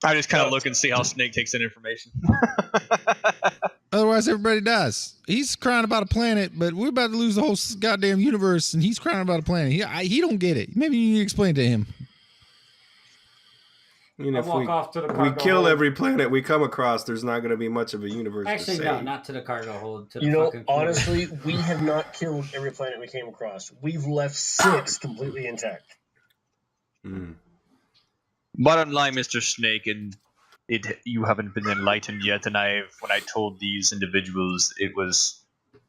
I just kind of look and see how Snake takes in information. Otherwise, everybody dies. He's crying about a planet, but we're about to lose the whole goddamn universe, and he's crying about a planet. He don't get it. Maybe you need to explain to him. If walk off to the we cargo kill hold. every planet we come across, there's not going to be much of a universe Actually, to no, save. not to the cargo hold. To the fucking honestly, we have not killed every planet we came across. We've left 6 completely intact. Bottom line, Mr. Snake, and you haven't been enlightened yet. And when I told these individuals, it was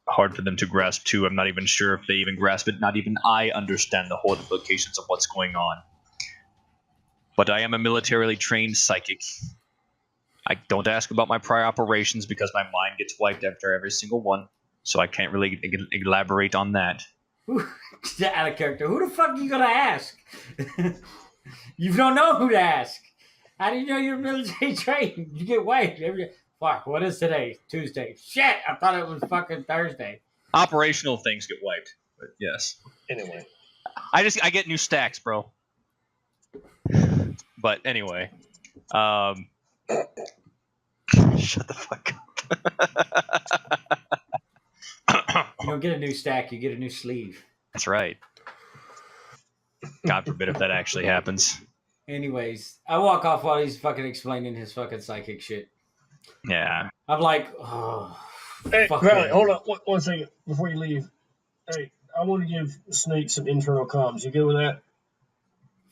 hard for them to grasp too. I'm not even sure if they even grasp it. Not even I understand the whole implications of what's going on. But I am a militarily trained psychic. I don't ask about my prior operations because my mind gets wiped after every single one, so I can't really elaborate on that. Out of character. Who the fuck are you gonna ask? You don't know who to ask. How do you know you're military trained? You get wiped. Fuck, what is today? Tuesday. Shit, I thought it was fucking Thursday. Operational things get wiped, but yes. Anyway. I get new stacks, bro. But anyway. Shut the fuck up. You don't get a new stack, you get a new sleeve. That's right. God forbid if that actually happens. Anyways, I walk off while he's fucking explaining his fucking psychic shit. Yeah. I'm like, oh. Hey, fuck Riley, it. hold on one second before you leave. Hey, I want to give Snake some internal comms. You good with that?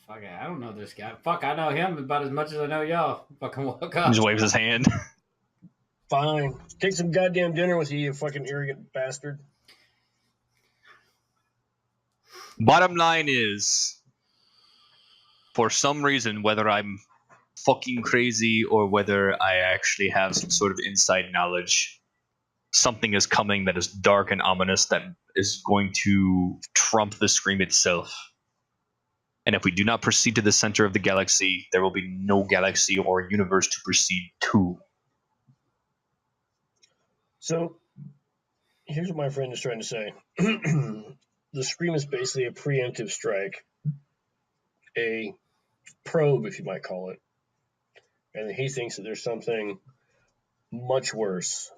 Fuck it, I don't know this guy. Fuck, I know him about as much as I know y'all. Fucking walk off. He just waves his hand. Fine. Take some goddamn dinner with you, you fucking arrogant bastard. Bottom line is, for some reason, whether I'm fucking crazy or whether I actually have some sort of inside knowledge, something is coming that is dark and ominous that is going to trump the Scream itself. And if we do not proceed to the center of the galaxy, there will be no galaxy or universe to proceed to. So, here's what my friend is trying to say. The Scream is basically a preemptive strike, a probe, if you might call it. And he thinks that there's something much worse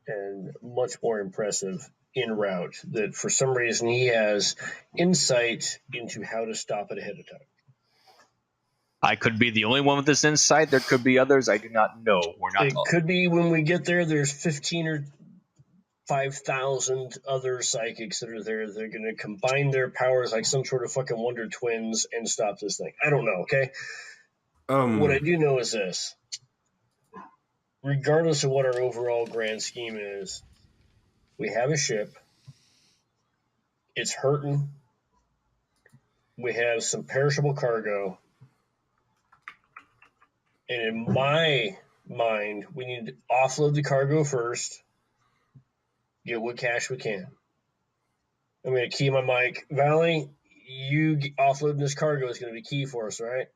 and much more impressive en route that for some reason he has insight into how to stop it ahead of time. I could be the only one with this insight. There could be others. I do not know. It could be when we get there, there's 15 or 5,000 other psychics that are there. They're going to combine their powers like some sort of fucking Wonder Twins and stop this thing. I don't know, okay? What I do know is this. Regardless of what our overall grand scheme is, we have a ship. It's hurting. We have some perishable cargo. And in my mind, we need to offload the cargo first, get what cash we can. I'm going to key my mic. Valley, you offloading this cargo is going to be key for us, right?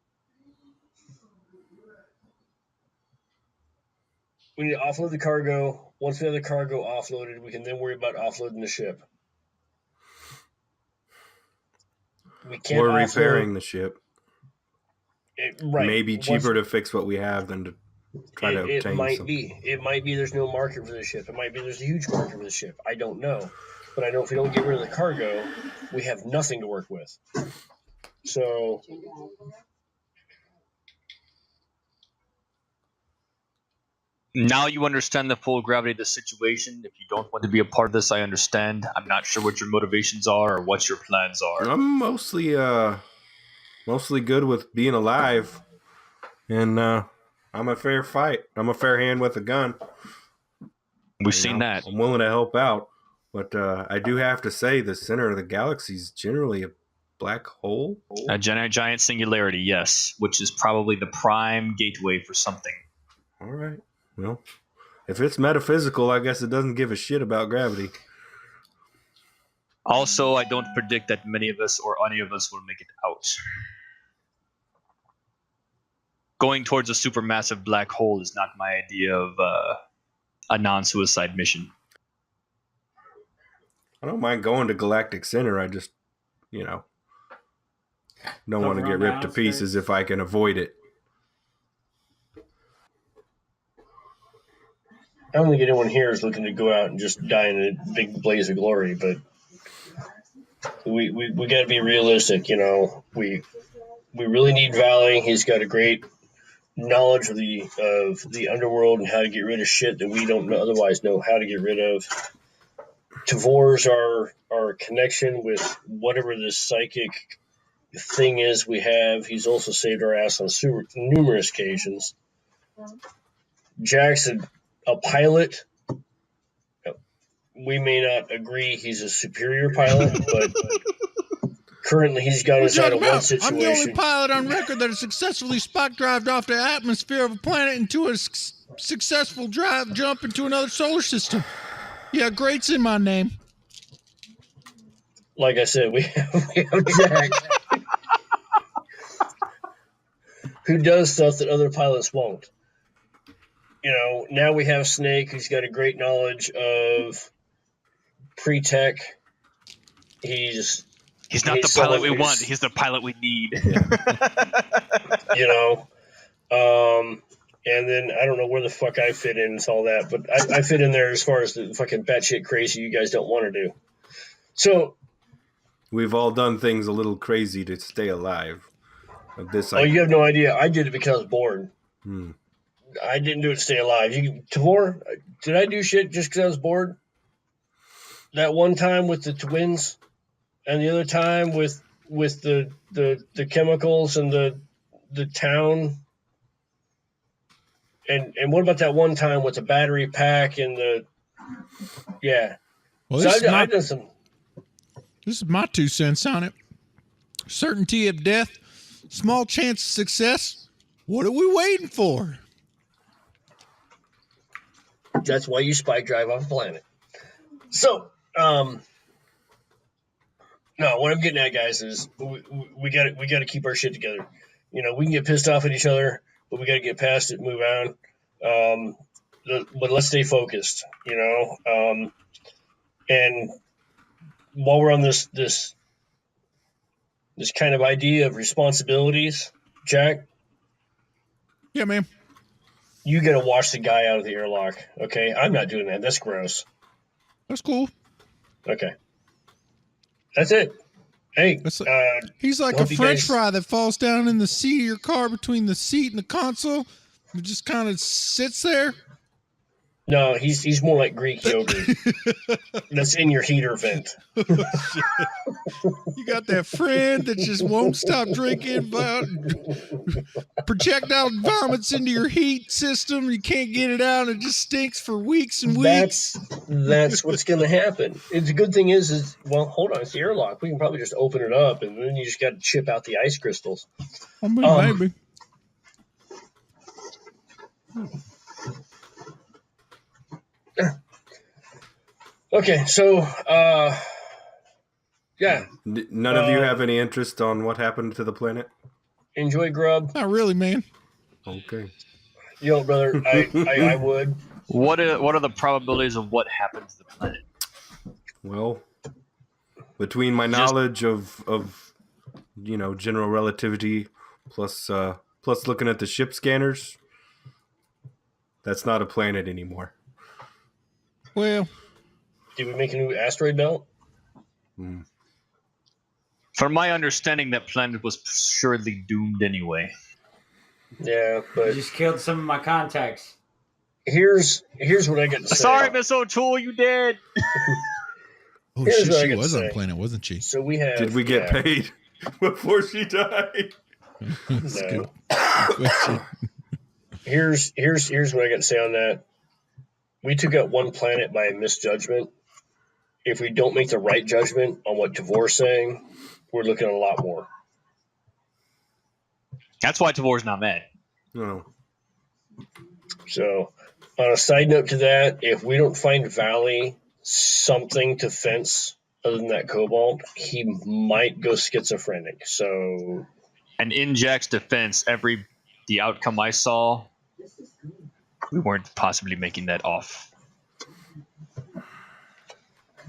We need to offload the cargo. Once we have the cargo offloaded, we can then worry about offloading the ship. We're repairing the ship. Right. Maybe cheaper to fix what we have than to try to obtain something. It might be there's no market for the ship. It might be there's a huge market for the ship. I don't know. But I know if we don't get rid of the cargo, we have nothing to work with. So now you understand the full gravity of the situation. If you don't want to be a part of this, I understand. I'm not sure what your motivations are or what your plans are. I'm mostly good with being alive, and I'm a fair fight. I'm a fair hand with a gun. We've seen that. I'm willing to help out, but I do have to say the center of the galaxy is generally a black hole. A giant singularity, yes, which is probably the prime gateway for something. All right. Well, if it's metaphysical, I guess it doesn't give a shit about gravity. Also, I don't predict that many of us or any of us will make it out. Going towards a supermassive black hole is not my idea of a non-suicide mission. I don't mind going to Galactic Center. I just, don't want to get ripped to pieces if I can avoid it. I don't think anyone here is looking to go out and just die in a big blaze of glory, but we got to be realistic. We really need Valley. He's got a great knowledge of the underworld and how to get rid of shit that we don't otherwise know how to get rid of. Tavor's our connection with whatever this psychic thing is we have. He's also saved our ass on numerous occasions. Jackson, a pilot. We may not agree he's a superior pilot, but currently he's got us out of one situation. I'm the only pilot on record that has successfully spot drived off the atmosphere of a planet into a successful jump into another solar system. Yeah, great's in my name. Like I said, we have Jack, who does stuff that other pilots won't. Now we have Snake, who's got a great knowledge of pre-tech. He's not the pilot we want. He's the pilot we need. And then I don't know where the fuck I fit in and all that, but I fit in there as far as the fucking batshit crazy you guys don't want to do. So we've all done things a little crazy to stay alive. You have no idea. I did it because I was bored. I didn't do it to stay alive. Tavor, did I do shit just because I was bored? That one time with the twins, and the other time with the chemicals and the town. And what about that one time with the battery pack and the... Yeah. Well, so I done some... This is my 2 cents on it. Certainty of death, small chance of success. What are we waiting for? That's why you spike drive off planet. So, no, what I'm getting at, guys, is we got to keep our shit together. You know, we can get pissed off at each other, but we got to get past it, move on. But let's stay focused. You know, and while we're on this kind of idea of responsibilities, Jack, Yeah, man. you got to wash the guy out of the airlock. Okay, I'm not doing that. That's gross. That's cool. Okay, that's it. Hey, He's like a hope you French guys- fry that falls down in the seat of your car between the seat and the console. It just kind of sits there. No, he's more like Greek yogurt that's in your heater vent. You got that friend that just won't stop drinking, projectile vomits into your heat system. You can't get it out. It just stinks for weeks and weeks. That's what's going to happen. The good thing is well, hold on, it's the airlock. We can probably just open it up, and then you just got to chip out the ice crystals. I mean, maybe. Okay, so yeah, None of you have any interest on what happened to the planet? enjoy grub. Not really, man. Okay. You know, brother, I would. What are the probabilities of what happened to the planet? Well, between my knowledge of general relativity plus looking at the ship scanners, that's not a planet anymore. Well, Did we make a new asteroid belt? From my understanding, that planet was surely doomed anyway. Yeah, I but just killed some of my contacts. here's what I got to say. Sorry, Miss O'Toole, you did. oh Here's shit, what I she got to was on say. a planet, wasn't she? So we have. Did we get paid before she died? That's No. good. Here's what I got to say on that. We took out one planet by a misjudgment. If we don't make the right judgment on what Tavor's saying, we're looking at a lot more. That's why Tavor's not mad. No. So, on a side note to that, if we don't find Valley something to fence other than that Cobalt, he might go schizophrenic. So, And in Jack's defense, the outcome I saw, we weren't possibly making that off.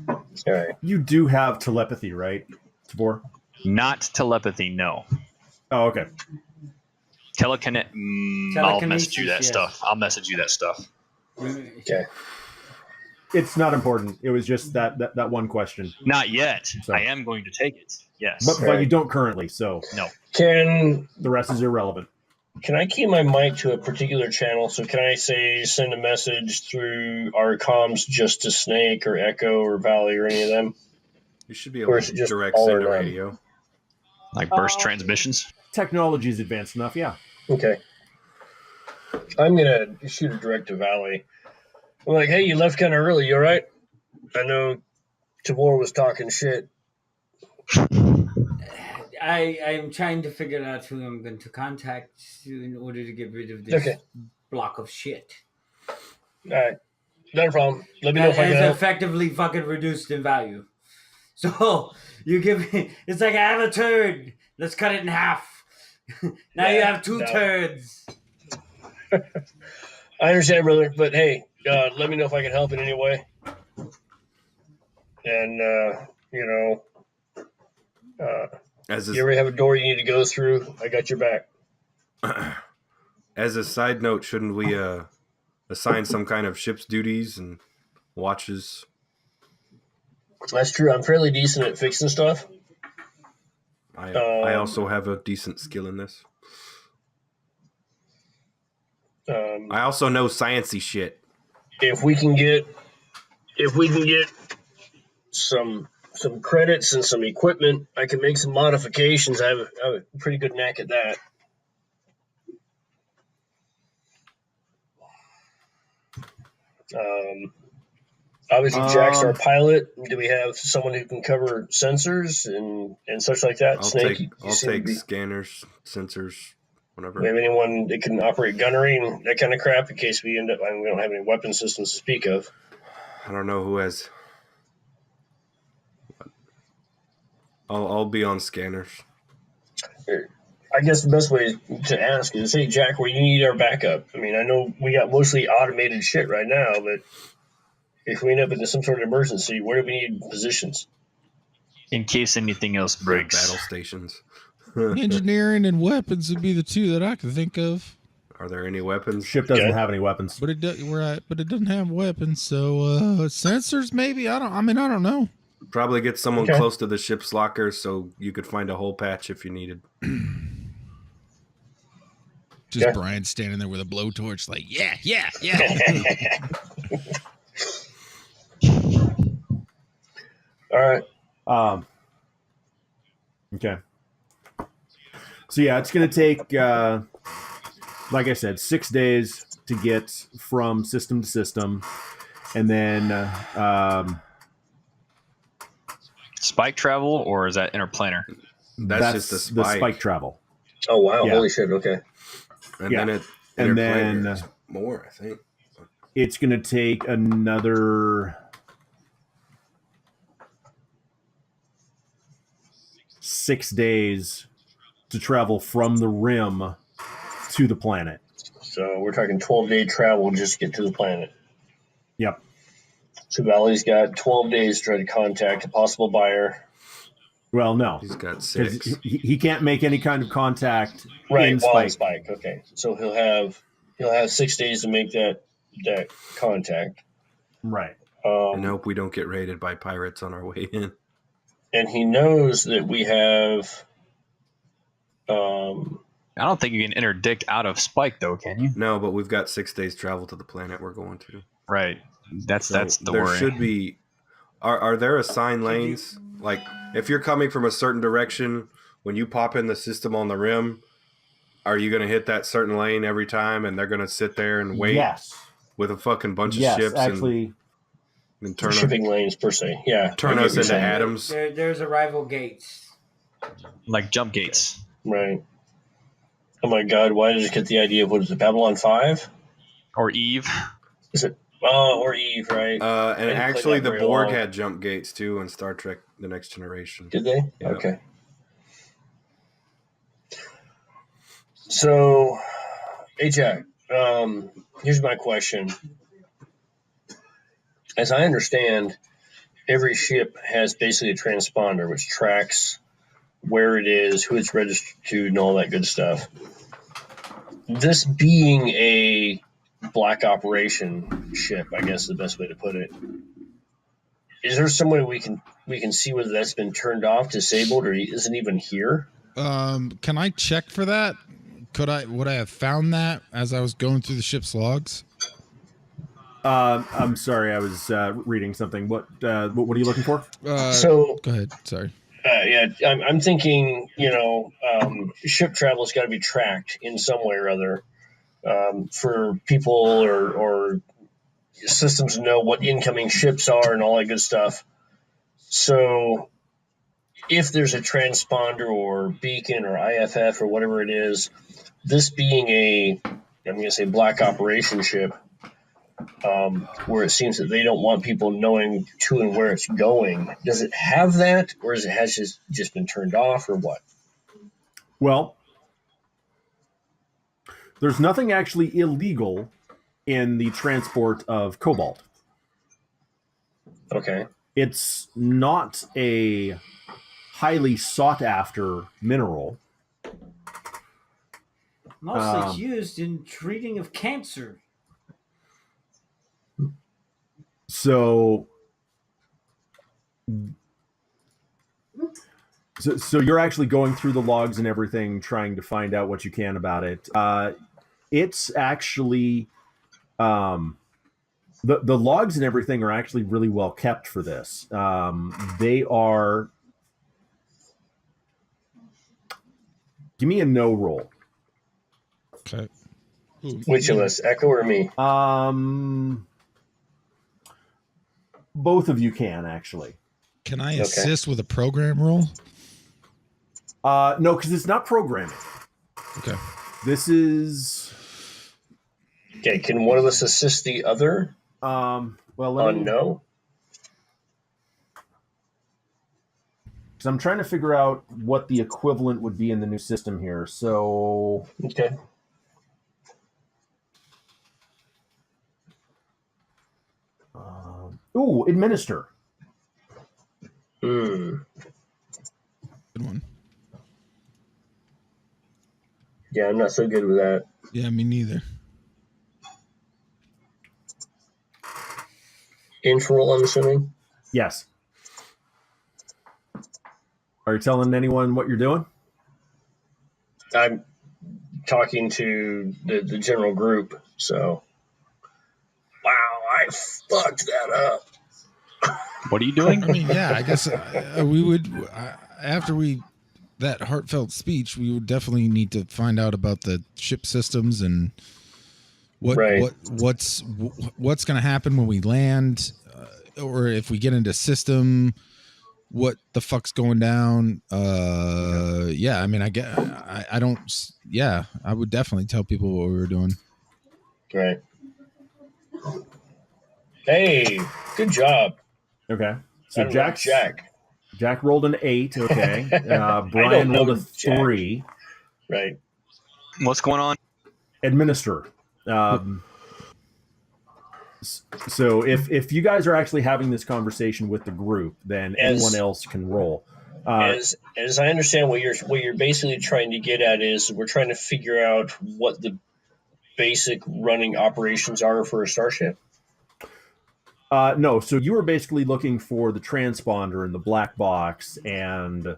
all right. You do have telepathy, right, Tabor? Not telepathy, no. Oh, okay. I'll Telekinesis, message you that yes. stuff. I'll message you that stuff. Okay. It's not important. It was just that one question. Not yet. So- I am going to take it. Yes. But you don't currently, so No. Can the rest is irrelevant. I key my mic to a particular channel? So can I say send a message through our comms just to Snake or Echo or Valley or any of them? You should be Or able is it to just direct all or send to none? radio. Like burst transmissions. Technology is advanced enough, yeah. Okay. I'm going to shoot a direct to Valley. I'm like, hey, you left kind of early. You all right? I know Tabor was talking shit. I am trying to figure out who I'm going to contact in order to get rid of this Okay. block of shit. All right. Not a problem. Let me know That if I can has help. effectively fucking reduced in value. So you give me, it's like I have a turd. Let's cut it in half. Now you have two no. turds. I understand, brother. But hey, let me know if I can help in any way. And, As you ever have a door you need to go through, I got your back. as a side note, shouldn't we assign some kind of ship's duties and watches? That's true. I'm fairly decent at fixing stuff. I also have a decent skill in this. I also know sciencey shit. If we can get some credits and some equipment, I can make some modifications. I have a pretty good knack at that. Obviously, Jack's our pilot. Do we have someone who can cover sensors and such like that? I'll Snake, take scanners, sensors, whatever. We have anyone that can operate gunnery and that kind of crap in case we end up. We don't have any weapon systems to speak of. I don't know who has. I'll be on scanners. I guess the best way to ask is, hey, Jack, where you need our backup? I mean, I know we got mostly automated shit right now, but if we end up in some sort of emergency, where do we need positions? In case anything else breaks. Battle stations. Engineering and weapons would be the two that I could think of. Are there any weapons? Ship doesn't have any weapons. But it doesn't have weapons, so sensors maybe. I don't know. Probably get someone close to the ship's locker so you could find a hole patch if you needed. Just Brian standing there with a blowtorch, like, yeah. All right. Okay. So yeah, it's going to take, like I said, 6 days to get from system to system, and then Spike travel, or is that interplanar? That's just the spike travel. Oh wow! Yeah. Holy shit! Okay. And then more, I think. It's going to take another 6 days to travel from the rim to the planet. So we're talking 12-day travel just to get to the planet. Yep. So Valley's got 12 days to try to contact a possible buyer. Well, no. He's got 6. He can't make any kind of contact in Spike. Spike. Okay. So he'll have 6 days to make that contact. Right. And hope we don't get raided by pirates on our way in. And he knows that we have I don't think you can interdict out of Spike, though, can you? No, but we've got 6 days travel to the planet we're going to. Right. That's the there worry. Should be. Are there assigned lanes? Like, if you're coming from a certain direction, when you pop in the system on the rim, are you going to hit that certain lane every time, and they're going to sit there and wait? Yes. With a fucking bunch of ships, actually, and turn shipping lanes per se. Yeah. Turn us into atoms. There's arrival gates. Like jump gates. Right. Oh my God! Why did I get the idea of what is it? Babylon 5 or Eve? Is it? Oh, or Eve, right? And actually, the Borg had jump gates too in Star Trek: The Next Generation. Did they? Yeah. Okay. So, hey Jack, here's my question. As I understand, every ship has basically a transponder which tracks where it is, who it's registered to, and all that good stuff. This being a black operation ship, I guess is the best way to put it. Is there some way we can see whether that's been turned off, disabled, or isn't even here? Can I check for that? Would I have found that as I was going through the ship's logs? I'm sorry, I was reading something. What are you looking for? Go ahead. Sorry. I'm thinking, ship travel's got to be tracked in some way or other for people or systems to know what incoming ships are and all that good stuff. So if there's a transponder or beacon or IFF or whatever it is, this being I'm going to say black operation ship, where it seems that they don't want people knowing to and where it's going. Does it have that, or has it just been turned off, or what? Well, there's nothing actually illegal in the transport of cobalt. Okay. It's not a highly sought after mineral. Mostly used in treating of cancer. So you're actually going through the logs and everything, trying to find out what you can about it. It's actually the logs and everything are actually really well kept for this. They are. Give me a no roll. Okay. Which of us, Echo or me? Both of you can actually. Can I assist with a program roll? No, because it's not programming. Okay. This is. Okay, can one of us assist the other? Well, let me. No. Because I'm trying to figure out what the equivalent would be in the new system here. So. Okay. Administer. Good one. Yeah, I'm not so good with that. Yeah, me neither. Infernal, I'm assuming? Yes. Are you telling anyone what you're doing? I'm talking to the general group, so. Wow, I fucked that up. What are you doing? I mean, yeah, I guess we would, after that heartfelt speech, we would definitely need to find out about the ship systems and what's going to happen when we land, or if we get into system, what the fuck's going down. Yeah, I mean, I would definitely tell people what we were doing. Right. Hey, good job. Okay. So Jack. Jack rolled an 8. Okay. Brian rolled a 3. Jack. Right. What's going on? Administer. So if you guys are actually having this conversation with the group, then anyone else can roll. As I understand, what you're basically trying to get at is we're trying to figure out what the basic running operations are for a starship. No, so you were basically looking for the transponder and the black box and...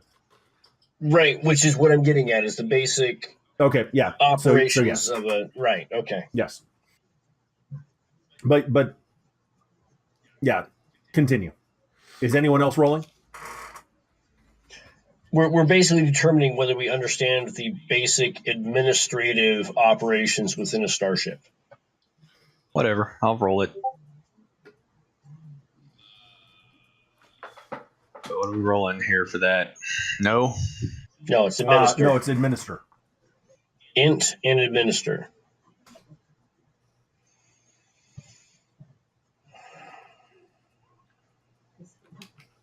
Right, which is what I'm getting at, is the basic operations of a... Right, okay. Yes. But yeah, continue. Is anyone else rolling? We're basically determining whether we understand the basic administrative operations within a starship. Whatever, I'll roll it. So what are we rolling here for that? No? No, it's administer. No, it's administer. Int and administer.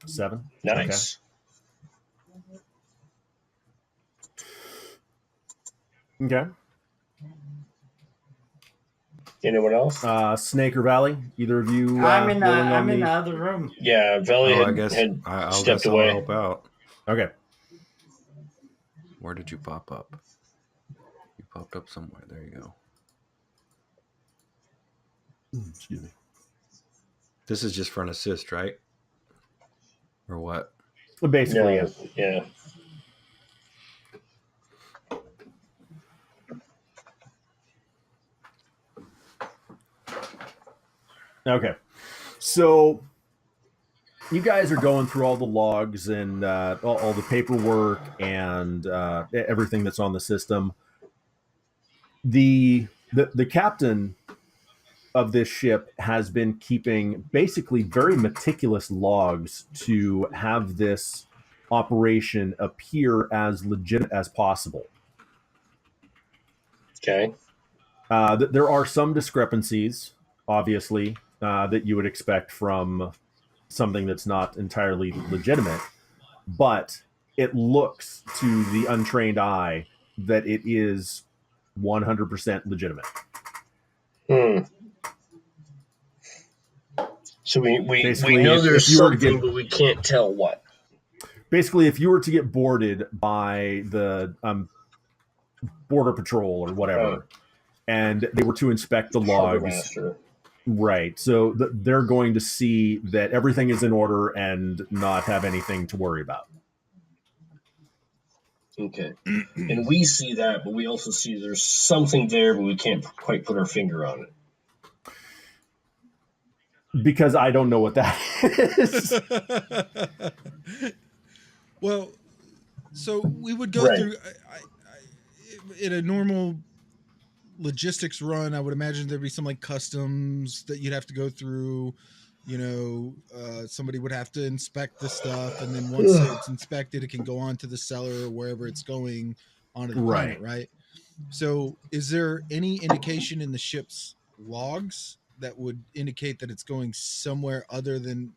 Seven. Nice. Okay. Anyone else? Snake or Valley? Either of you? I'm in the other room. Yeah, Valley had stepped away. I'll help out. Okay. Where did you pop up? You popped up somewhere. There you go. Excuse me. This is just for an assist, right? Or what? Basically, yeah. Okay. So you guys are going through all the logs and all the paperwork and everything that's on the system. The captain of this ship has been keeping basically very meticulous logs to have this operation appear as legit as possible. Okay. There are some discrepancies, obviously, that you would expect from something that's not entirely legitimate, but it looks to the untrained eye that it is 100% legitimate. So we know there's something, but we can't tell what. Basically, if you were to get boarded by the border patrol or whatever, and they were to inspect the logs, right? So they're going to see that everything is in order and not have anything to worry about. Okay. And we see that, but we also see there's something there, but we can't quite put our finger on it. Because I don't know what that is. Well, so we would go through in a normal logistics run. I would imagine there'd be some like customs that you'd have to go through. somebody would have to inspect the stuff, and then once it's inspected, it can go on to the seller or wherever it's going onto the planet, right? So is there any indication in the ship's logs that would indicate that it's going somewhere other than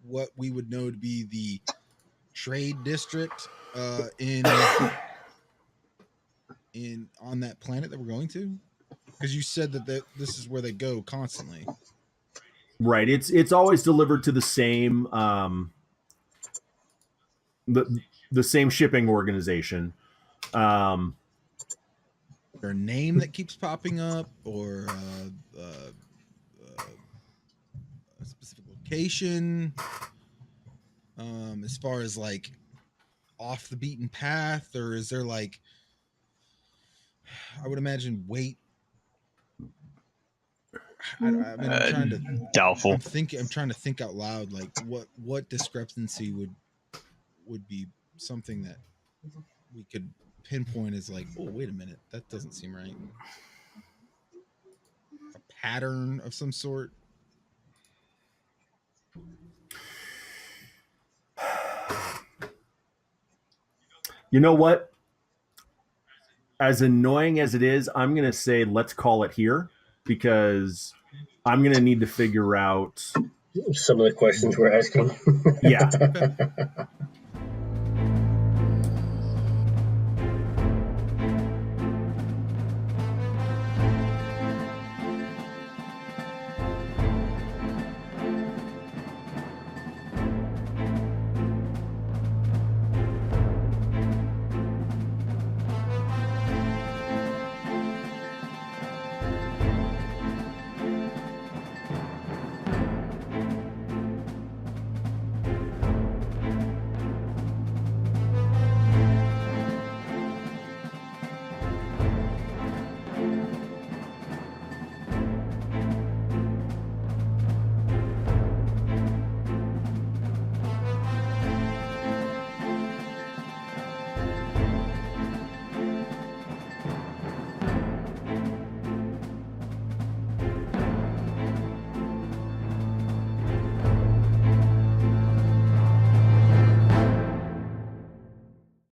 what we would know to be the trade district in on that planet that we're going to? Because you said that this is where they go constantly. Right. It's always delivered to the same the same shipping organization. Is there a name that keeps popping up, or a specific location? As far as like off the beaten path, or is there like, I would imagine weight. I'm trying to doubtful. I'm trying to think out loud, like what discrepancy would be something that we could pinpoint as like, oh, wait a minute, that doesn't seem right. A pattern of some sort. You know what? As annoying as it is, I'm going to say let's call it here, because I'm going to need to figure out some of the questions we're asking. Yeah.